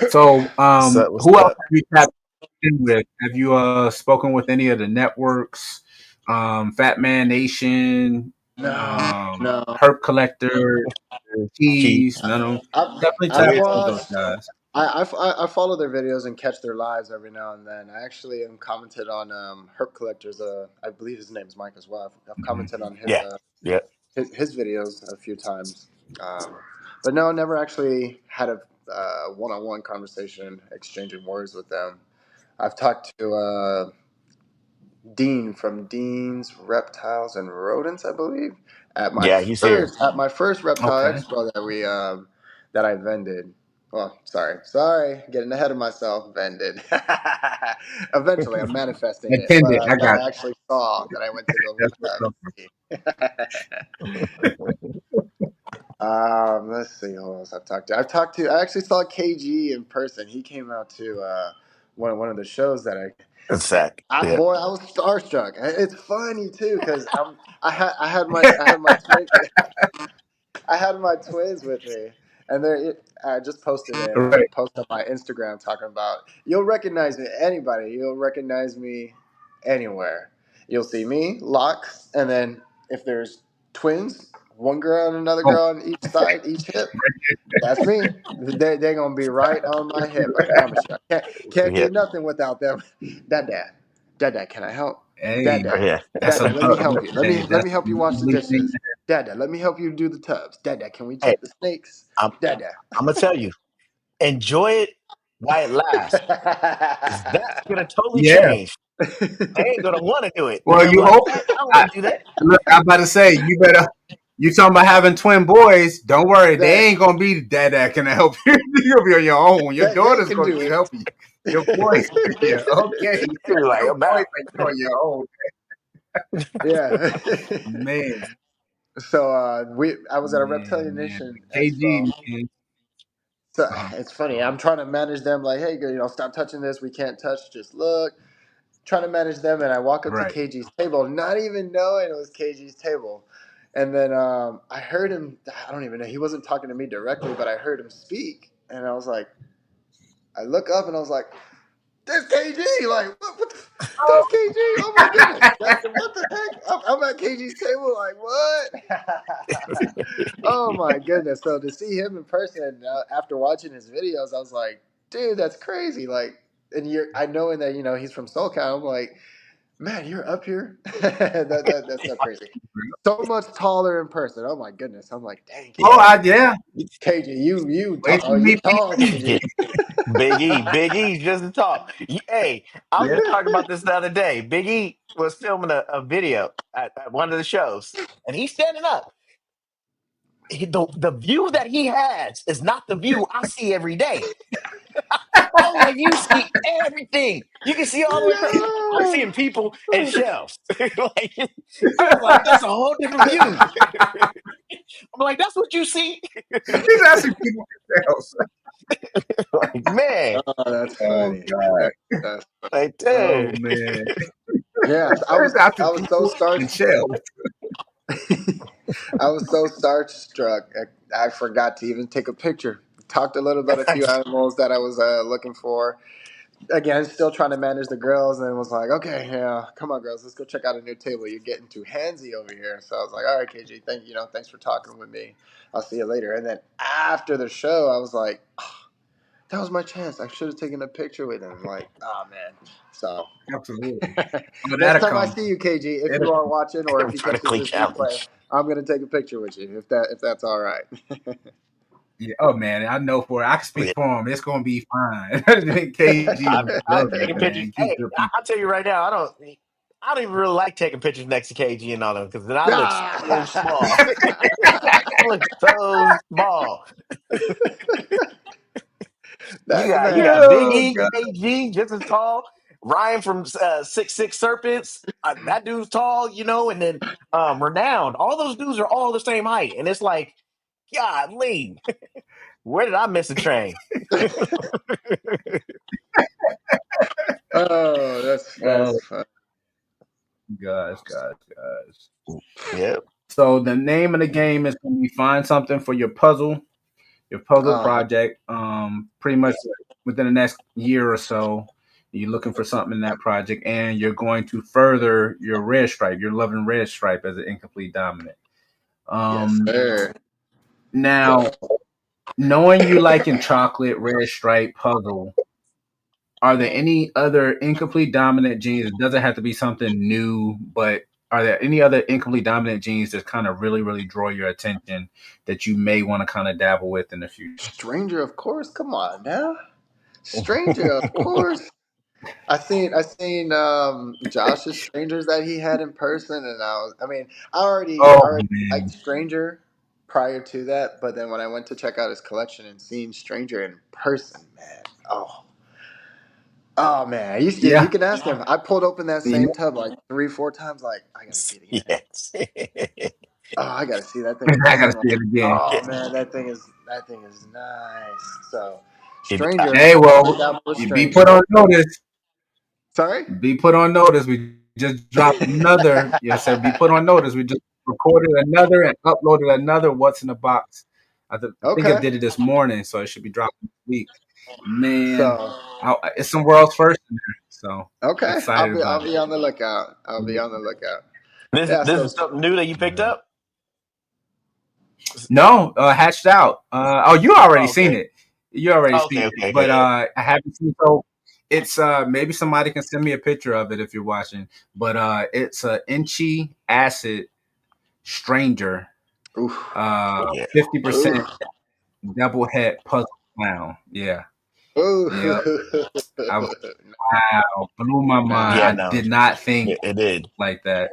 D: So,
A: What's
D: who else
A: up?
D: have you tapped in with? Have you spoken with any of the networks? Fat Man Nation,
E: No, no.
D: Herp Collector,
A: Keith.
D: Keys, none of them. Definitely
E: I've
D: tap in with those
E: watched.
D: guys.
E: I follow their videos and catch their lives every now and then. I actually am commented on Herp Collector's. I believe his name is Mike as well. I've
D: Mhm.
E: commented on
A: Yeah. Yeah.
E: his videos a few times, but no, never actually had a one-on-one conversation, exchanging words with them. I've talked to Dean from Dean's Reptiles and Rodents, I believe,
A: Yeah. He's here.
E: at my first reptile
D: Okay.
E: expo that I vended. Well, sorry, getting ahead of myself. Vended. Eventually, I'm manifesting it, but
D: Attended. I
E: that
D: got
E: I actually saw that I went to go
D: you. That's what's up.
E: see. Let's see who else I've talked to. I actually saw KG in person. He came out to one of the shows that
A: It's Zach. Yeah.
E: boy, I was starstruck. It's funny too because I had my twin I had my twins with me, and I just posted a
D: Right.
E: post on my Instagram talking about you'll recognize me anybody. You'll recognize me anywhere. You'll see me, Locks, and then if there's twins, one girl and another
D: Oh,
E: girl on each side, each hip. That's me. They're gonna be right on my hip. I promise you. I can't
A: Yeah.
E: do nothing without them. Dad. Dad, can I help?
D: Hey,
E: Dad,
A: Yeah.
D: that's a
E: Dad, let me help you.
D: hey,
E: Let
D: that's
E: me
D: a
E: help you wash the
D: lovely thing.
E: dishes. Dad, let me help you do the tubs. Dad, can we
A: Hey,
E: check the snakes?
A: I'm
E: Dad.
A: I'm gonna tell you, enjoy it while it lasts, because that's gonna totally
D: Yeah.
A: change. They ain't gonna want to do it. They're
D: Well,
A: gonna be
D: you
A: like,
D: hope.
A: "Man, I don't
D: I,
A: want to do that."
D: look, I'm about to say you better. You talking about having twin boys? Don't worry, they
E: Dad,
D: ain't gonna be dad that can help you. You'll be on your own. Your
E: they
D: daughter's
E: can
D: gonna
E: do
D: keep
E: it.
D: helping you. Your boys, yeah, okay.
A: They be like,
D: Your
A: "I'm
D: boys,
A: out."
D: like you on your own,
E: Yeah.
D: man,
E: So I was at a
D: man,
E: reptilian
D: man.
E: nation
D: KG,
E: expo.
D: man.
E: So
D: Uh-huh.
E: it's funny. I'm trying to manage them. Like, hey, stop touching this. We can't touch. Just look. Trying to manage them, and I walk up to
D: Right.
E: KG's table, not even knowing it was KG's table. And then I heard him. I don't even know. He wasn't talking to me directly, but I heard him speak, and I was like, I look up, and I was like, "There's KG!" Like, there's KG! Oh my goodness! What the heck? I'm at KG's table. Like, what? Oh my goodness! So to see him in person after watching his videos, I was like, dude, that's crazy. Like, and I knowing that he's from SoCal. I'm like, man, you're up here. That's so crazy. So much taller in person. Oh my goodness. I'm like, dang,
D: Oh,
A: Yeah.
D: yeah.
E: KG,
D: Wait till you
E: you're
D: meet
E: tall,
A: Yeah.
E: KG.
A: Big E, just to talk. Hey, I was
D: me.
A: just talking about this the other day. Big E was filming a video at one of the shows, and he's standing up. The view that he has is not the view I see every day. I'm like, you see everything. You can see all the way across. I'm seeing people and
E: Yeah.
A: shelves. Like, I was like, that's a whole different view. I'm like, that's what you see.
D: He's asking people themselves.
A: Like, man,
E: Oh, that's
D: Oh
E: funny.
D: God.
E: That's
A: like,
D: Oh
A: dude.
D: man.
E: yeah.
D: He's
E: I
D: asking
E: was so
D: people and shells.
E: I was so starstruck. I forgot to even take a picture. Talked a little about a few animals that I was looking for. Again, still trying to manage the girls, and was like, okay, yeah, come on, girls, let's go check out a new table. You're getting too handsy over here. So I was like, all right, KG, thanks for talking with me. I'll see you later. And then after the show, I was like, oh, that was my chance. I should have taken a picture with him. Like, oh man. So
D: Absolutely. Oh,
E: next
D: that'll
E: time I
D: come.
E: see you, KG, if
D: It'll
E: you are watching or if you catch this
A: Vertically
E: replay,
A: challenged.
E: I'm gonna take a picture with you if that's all right.
D: Yeah. Oh man, I know for it. I can speak
A: Yeah.
D: for him. It's gonna be fine. KG
A: I
D: loves it,
A: taking pictures.
D: man. Keep
A: Hey,
D: good
A: I'll
D: people.
A: tell you right now, I don't even really like taking pictures next to KG and all them because then I look so small.
E: Ah!
A: I look so small. You
E: Man.
A: got Big
D: Oh
A: E,
D: God.
A: KG, just as tall. Ryan from 6'6" Serpents, that dude's tall, and then Renowned. All those dudes are all the same height, and it's like, golly, where did I miss a train?
E: Oh,
D: Oh
E: that's fun.
D: gosh.
A: Yep.
D: So the name of the game is when you find something for your puzzle
E: Uh,
D: project. Pretty much within the next year or so, you're looking for something in that project, and you're going to further your red stripe. You're loving red stripe as an incomplete dominant.
E: yes,
D: Um,
E: sir.
D: now, knowing you like in chocolate red stripe puzzle, are there any other incomplete dominant genes? It doesn't have to be something new, but are there any other incomplete dominant genes that kind of really draw your attention that you may want to kind of dabble with in the future?
E: Stranger, of course. Come on now. Stranger, of course. I seen Josh's strangers that he had in person, and I
D: Oh
E: already liked
D: man,
E: Stranger prior to that, but then when I went to check out his collection and seeing Stranger in person, man, oh man, you
D: yeah,
E: can ask him. I pulled open that
D: yeah.
E: same tub like 3 4 times. Like, I gotta see it again.
A: Yes.
E: Oh, I gotta see that thing
D: I gotta
E: again. Like,
D: see it again.
E: oh man, that thing is nice. So,
A: It-
E: Stranger,
D: Hey,
E: I'm trying to
D: well,
E: dabble with
D: you be put
E: Stranger.
D: on notice.
E: Sorry.
D: Be put on notice. We just dropped another. Yes, sir. Be put on notice. We just recorded another and uploaded another. What's in the box? I think I
E: Okay.
D: did it this morning, so it should be dropping this week. Man,
E: So,
D: it's some world's first in there, so
E: okay,
D: excited
E: I'll
D: about it.
E: be on the lookout. I'll be on the lookout.
A: this
E: Yeah.
A: this
E: So,
A: is something new that you picked up.
D: No, hatched out. Oh, you already
A: Oh,
D: seen
A: okay.
D: it. You already
A: Oh,
D: seen
A: okay.
D: it,
A: Okay.
D: but
A: Okay.
D: I haven't seen so. It's maybe somebody can send me a picture of it if you're watching, but it's a Inchy Acid Stranger,
E: Oof.
D: 50%
E: Oof.
D: double head puzzle clown. Yeah, yeah.
E: Ooh.
D: I was wow, blew my mind.
A: Yeah,
D: I
E: Nice.
A: no,
D: did not think
A: it did.
D: like that.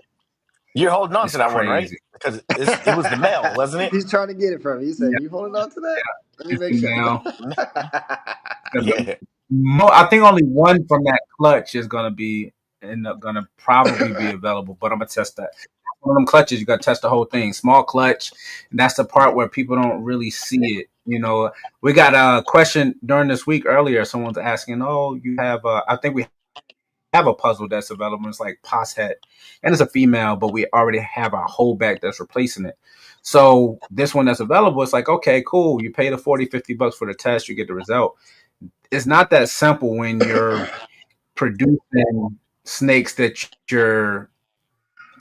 A: You're holding on
D: It's
A: to that one, right?
D: crazy.
A: Because it was the mail, wasn't it?
E: He's trying to get it from you. He said,
D: Yeah,
E: "You holding on to that? Let me
D: it's
E: make
D: the
E: sure."
D: now.
A: Yeah,
D: I think only one from that clutch is gonna be gonna probably be available, but I'm gonna test that. One of them clutches, you gotta test the whole thing. Small clutch, and that's the part where people don't really see it. You know, we got a question during this week earlier. Someone's asking, "Oh, you have?" I think we have a puzzle that's available. It's like Pos Het, and it's a female, but we already have our holdback that's replacing it. So this one that's available, it's like, okay, cool. You pay the 40, $50 for the test, you get the result. It's not that simple when you're producing snakes that you're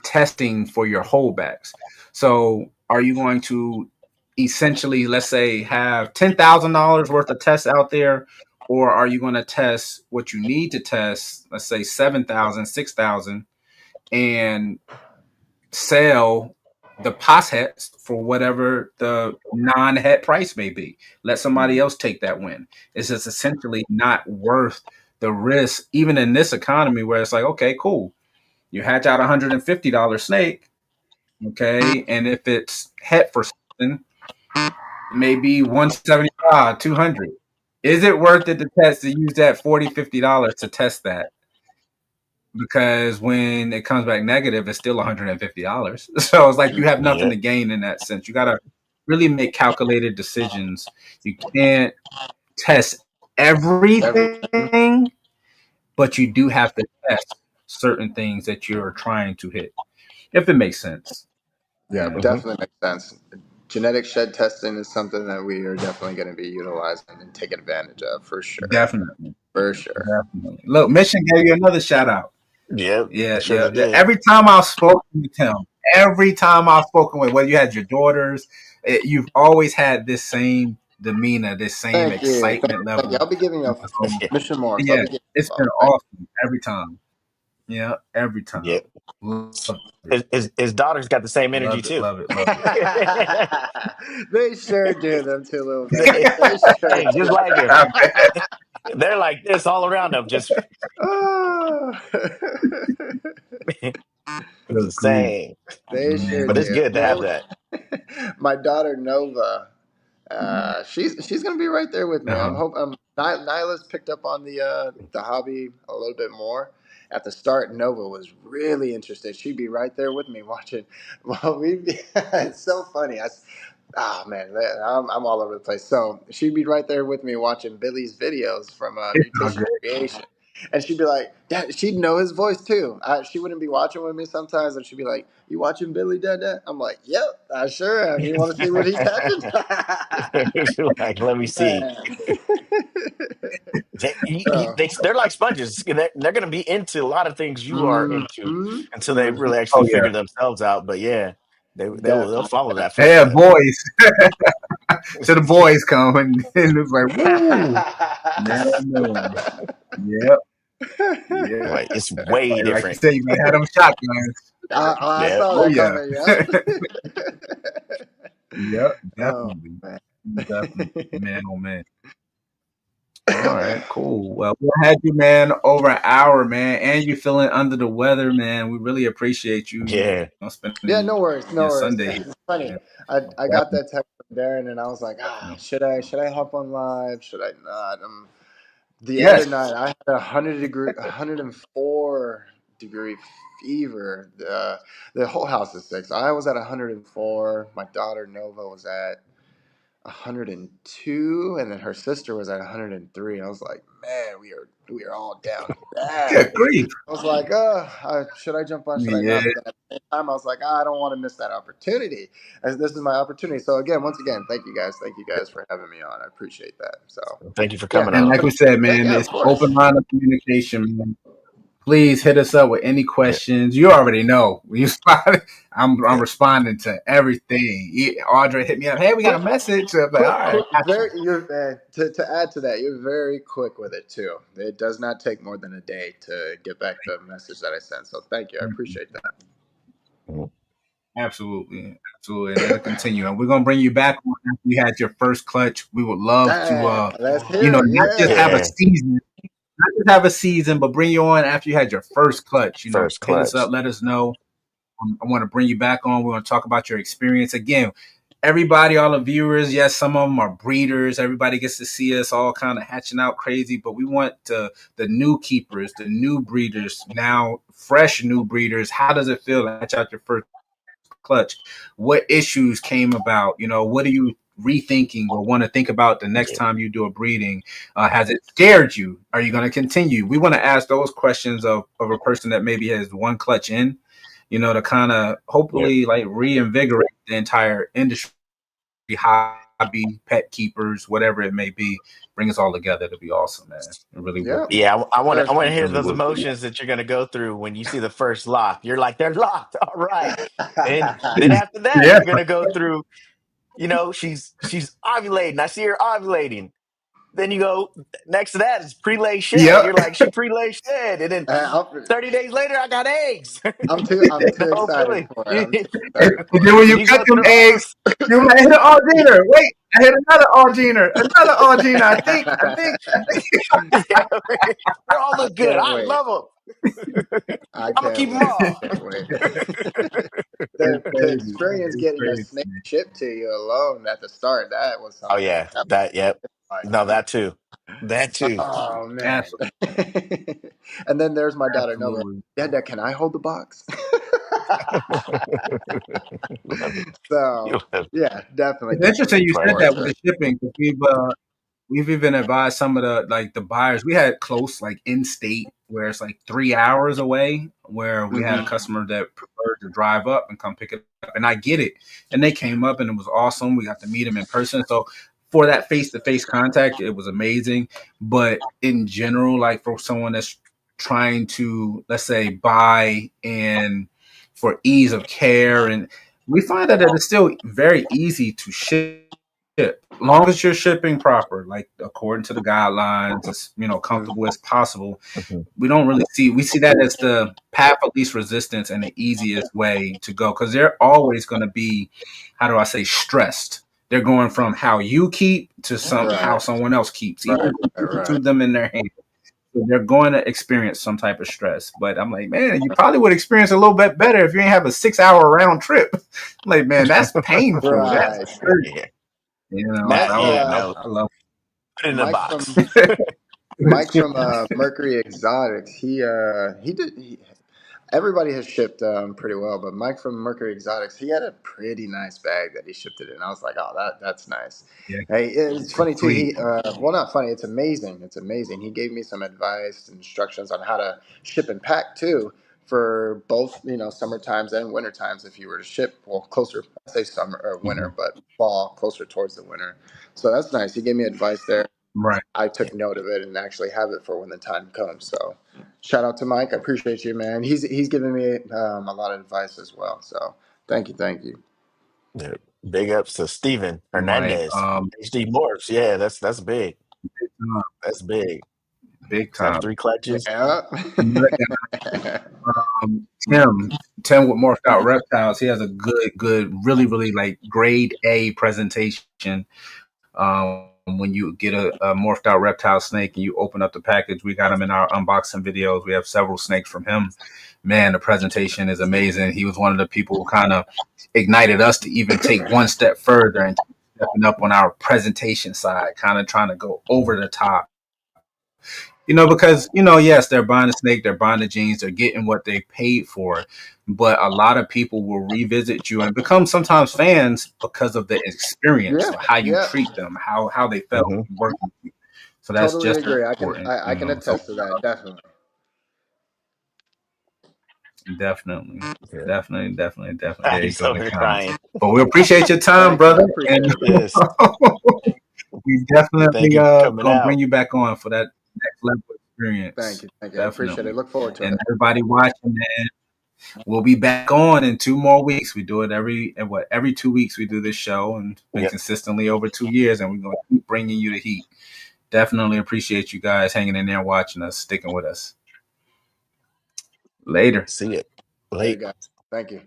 D: testing for your holdbacks. So are you going to essentially, let's say, have $10,000 worth of tests out there, or are you going to test what you need to test, let's say 7,000, 6,000, and sell the POS hets for whatever the non-het price may be? Let somebody else take that win. It's just essentially not worth the risk, even in this economy where it's like, okay, cool. You hatch out $150 snake, okay, and if it's het for something, maybe 175, 200. Is it worth it to test to use that $40, $50 to test that? Because when it comes back negative, it's still $150. So it's like you have nothing
A: yeah,
D: to gain in that sense. You got to really make calculated decisions. You can't test
E: Everything.
D: everything, but you do have to test certain things that you're trying to hit, if it makes sense.
E: Yeah,
D: Yeah,
A: hmm
E: definitely makes sense. Genetic shed testing is something that we are definitely going to be utilizing and taking advantage of for sure.
D: definitely.
E: For sure.
D: Definitely. Look, Mission gave you another shout out.
A: yeah.
D: Yeah,
A: Surely
D: yeah.
A: did.
D: Every time I've spoken with him, every time I've spoken with, whether you had your daughters, you've always had this same demeanor, this same
E: Thank you.
D: excitement
E: Thank you.
D: level.
E: I'll be giving you Mission Morris. I'll
D: Yeah,
E: be giving
D: it's
E: you
D: been
E: love. Thank
D: awesome every time. Yeah, every
A: Yeah,
D: time. Love it.
A: his daughter's got the same energy
D: Love it.
A: too.
D: Love it.
E: you.
D: Love
E: They sure do, them two little babies.
A: They-
E: They sure
A: hey, just
E: do.
A: like him.
D: it.
A: They're like this all around them. Just
E: Oh.
A: it's the
D: Good grief.
A: same.
E: They sure
A: But
D: Man.
A: it's
E: do.
A: good to have
E: Man,
A: that.
E: my daughter Nova, she's gonna be right there with me. I'm
D: Uh-huh.
E: hoping Nyla's picked up on the hobby a little bit more. At the start, Nova was really interested. She'd be right there with me watching. Well, it's so funny. Oh man, I'm all over the place. So she'd be right there with me watching Billy's videos from
D: It's all
E: Mutation
D: good.
E: Creation, and she'd be like, "Dad," she'd know his voice too. She wouldn't be watching with me sometimes, and she'd be like, "You watching Billy, Dad? Dad?" I'm like, "Yep, I sure am. You want to see what he's hatching?"
A: Like, let me see.
E: Man. So,
A: They're like sponges. They're going to be into a lot of things you are into
E: mm-hmm,
A: until they
E: mm-hmm,
A: really actually
D: Oh yeah.
A: figure themselves out. But yeah, they'll
E: definitely,
A: follow that
D: Yeah,
A: footstep.
D: boys. Till the boys come and it's like, woo. Man, man. Yep. Yeah.
A: Like it's way
D: Like you
A: different.
D: said, you gotta have them shotguns.
E: I
A: Yeah,
E: saw
D: Oh
E: that
D: yeah.
E: comment. Yep.
D: Yep,
E: Oh
D: definitely.
E: man.
D: Definitely. Man, oh man. All right, cool. Well, we had you, man, over an hour, man, and you feeling under the weather, man. We really appreciate you,
A: yeah.
E: Yeah,
D: spending
E: no worries, no
D: your
E: worries.
D: Sunday here.
E: It's funny.
D: Man.
E: I got
D: Definitely.
E: that text from Darren, and I was like, should I hop on live? Should I not? The other
D: Yes.
E: night I had 104-degree fever. The whole house is sick. So I was at 104. My daughter Nova was at 102, and then her sister was at 103. I was like, man, we are all down
D: Good
E: bad.
D: grief.
E: I was like, should I jump on? Should I
D: Yeah.
E: not? But then at the same time, I was like, I don't want to miss that opportunity. As this is my opportunity. So again, once again, thank you guys. Thank you guys for having me on. I appreciate that. So
A: Thank you for
E: yeah,
A: coming
D: And
A: on.
D: like we said, man,
E: yeah,
D: it's
E: of course.
D: open line of communication, man. Please hit us up with any
A: Yeah.
D: questions. You already know. I'm responding to everything. Audrey hit me up. Hey, we got a
E: Quick,
D: message. I'm like, all
E: quick,
D: right,
E: quick.
D: got you.
E: Very. You're to add to that. You're very quick with it too. It does not take more than a day to get back the message that I sent. So thank you. I appreciate that.
A: Mhm.
D: Absolutely, absolutely, and it'll continue. And we're gonna bring you back on after you had your first clutch. We would love to,
E: Let's hear it.
D: not just have a
E: Yeah.
A: Yeah.
D: season, not just have a season, but bring you on after you had your first clutch.
A: First
D: Hit us up,
A: clutch.
D: let us know. I want to bring you back on. We want to talk about your experience again. Everybody, all the viewers, yes, some of them are breeders. Everybody gets to see us all kind of hatching out crazy, but we want the new keepers, the new breeders, now fresh new breeders. How does it feel to hatch out your first clutch? What issues came about? What are you rethinking or want to think about the next
A: Yeah.
D: time you do a breeding? Has it scared you? Are you going to continue? We want to ask those questions of a person that maybe has one clutch in, to kind of
A: Yeah.
D: hopefully like reinvigorate the entire industry, hobby, pet keepers, whatever it may be. Bring us all together to be awesome, man. It really would
E: Yep.
D: be.
A: Yeah, I want to. I
E: There's
A: want to hear
D: Really
A: those
D: would be.
A: emotions that you're going to go through when you see the first lock. You're like, they're locked. All right, and then after that,
D: Yeah.
A: you're going to go through. She's ovulating. I see her ovulating. Then you go next to that is pre-lay shed.
D: Yep.
A: You're like, she pre-lay shed, and then
E: I'm,
A: 30 days later, I got eggs.
E: I'm
A: The
E: too
A: whole
E: excited
A: feeling.
E: for it.
A: You,
E: I'm too
D: And
E: excited for
D: then when you
A: you
D: cut
A: go
D: them
A: through all
D: eggs,
A: those.
D: you're like, I hit an Alginer. Wait, I hit another Alginer. Another Alginer. I think.
A: Yeah, they all
E: I
A: look good.
E: can't
A: I
E: wait.
A: love them.
E: I
A: I'm gonna
E: can't
A: keep them
E: wait. I
A: all.
E: can't wait.
D: It's
E: To
D: crazy.
E: experience
D: It's
E: getting a
D: crazy,
E: snake
D: man.
E: shipped to you alone at the start, that was
A: Oh
E: something.
A: yeah,
E: That
A: that. Yep.
E: was like,
A: No, that too. That too.
E: oh man.
D: Absolutely.
E: And then there's my daughter Nova.
D: Absolutely.
E: Dad, can I hold the box?
A: Love it. You
E: So
A: love it.
E: yeah,
D: It's
E: definitely
D: interesting
E: looking
D: you said
E: forward
D: that with
E: to
D: the
E: it.
D: shipping because we've even advised some of the buyers. We had close like in state where it's like 3 hours away, where we had a
E: Hmm.
D: customer that preferred to drive up and come pick it up, and I get it. And they came up and it was awesome. We got to meet them in person. So for that face to face contact, it was amazing. But in general, like for someone that's trying to, let's say, buy and for ease of care, and we find that it's still very easy to ship, long as you're shipping proper, like according to the guidelines, as comfortable as possible.
A: Mhm.
D: We see that as the path of least resistance and the easiest way to go, because they're always going to be, how do I say, stressed. They're going from how you keep to how
E: Right,
D: someone else keeps,
E: right,
D: even
E: right,
D: to them in their hands. So they're going to experience some type of stress. But I'm like, man, you probably would experience a little bit better if you ain't have a 6 hour round trip. I'm like, man, that's painful. That's
E: right.
D: hurt.
A: Yeah.
E: Mike,
A: Yeah. No.
D: I love
A: Put it in a
E: Mike
A: box.
E: from Mike from Mercury Exotics. He did. Everybody has shipped pretty well, but Mike from Mercury Exotics, he had a pretty nice bag that he shipped it in. I was like, oh, that's nice.
D: Yeah,
E: Hey, it's funny too.
D: complete.
E: He well, not funny. It's amazing. It's amazing. He gave me some advice, instructions on how to ship and pack too for both summer times and winter times. If you were to ship, well, closer, I say summer or winter,
D: Mhm.
E: but fall closer towards the winter. So that's nice. He gave me advice there.
D: Right.
E: I took note of it and actually have it for when the time comes. So, shout out to Mike. I appreciate you, man. He's given me a lot of advice as well. So, thank you, thank you.
A: Yeah. Big ups to Steven
D: Right.
A: Hernandez. HD Morphs. Yeah, that's big.
D: Uh,
A: That's big.
D: big
A: To have
D: time.
A: three clutches.
E: Yeah.
D: Another guy, Tim with Morphed Out Reptiles. He has a good, really, really like grade A presentation. When you get a morphed out reptile snake and you open up the package, we got him in our unboxing videos. We have several snakes from him. Man, the presentation is amazing. He was one of the people who kind of ignited us to even take one step further and stepping up on our presentation side, kind of trying to go over the top. Because yes, they're buying a snake, they're buying the jeans, they're getting what they paid for, but a lot of people will revisit you and become sometimes fans because of the experience,
E: Yeah,
D: of how you
E: yeah.
D: treat them, how they felt
A: Hmm.
D: working with you. So that's
E: Totally
D: just as
E: agree.
D: important,
E: I can
D: So
E: attest to that. Definitely.
D: definitely,
A: Yeah.
D: definitely. There you
A: He's
D: go in
A: over
D: the
A: here
D: comments.
A: crying.
D: But we appreciate your time,
E: Thank you. I
D: brother,
E: appreciate
D: and
E: it, man.
A: Yes.
D: we
A: Thank
D: definitely
A: you for coming
D: gonna bring
A: out.
D: you back on for that next level. experience.
E: Thank you. I appreciate it.
D: Definitely.
E: Look forward to
D: And
E: it.
D: everybody watching, man, we'll be back on in 2 more weeks. We do it every 2 weeks we do this show, and been
A: Yep.
D: consistently over 2 years, and we're gonna keep bringing you the heat. Definitely appreciate you guys hanging in there, watching us, sticking with us. Later.
A: See it.
E: Later,
A: Late.
E: guys. Thank you.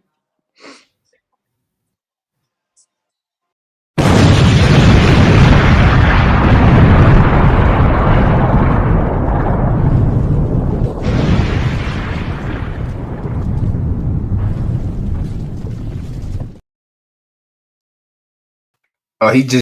D: Oh, he just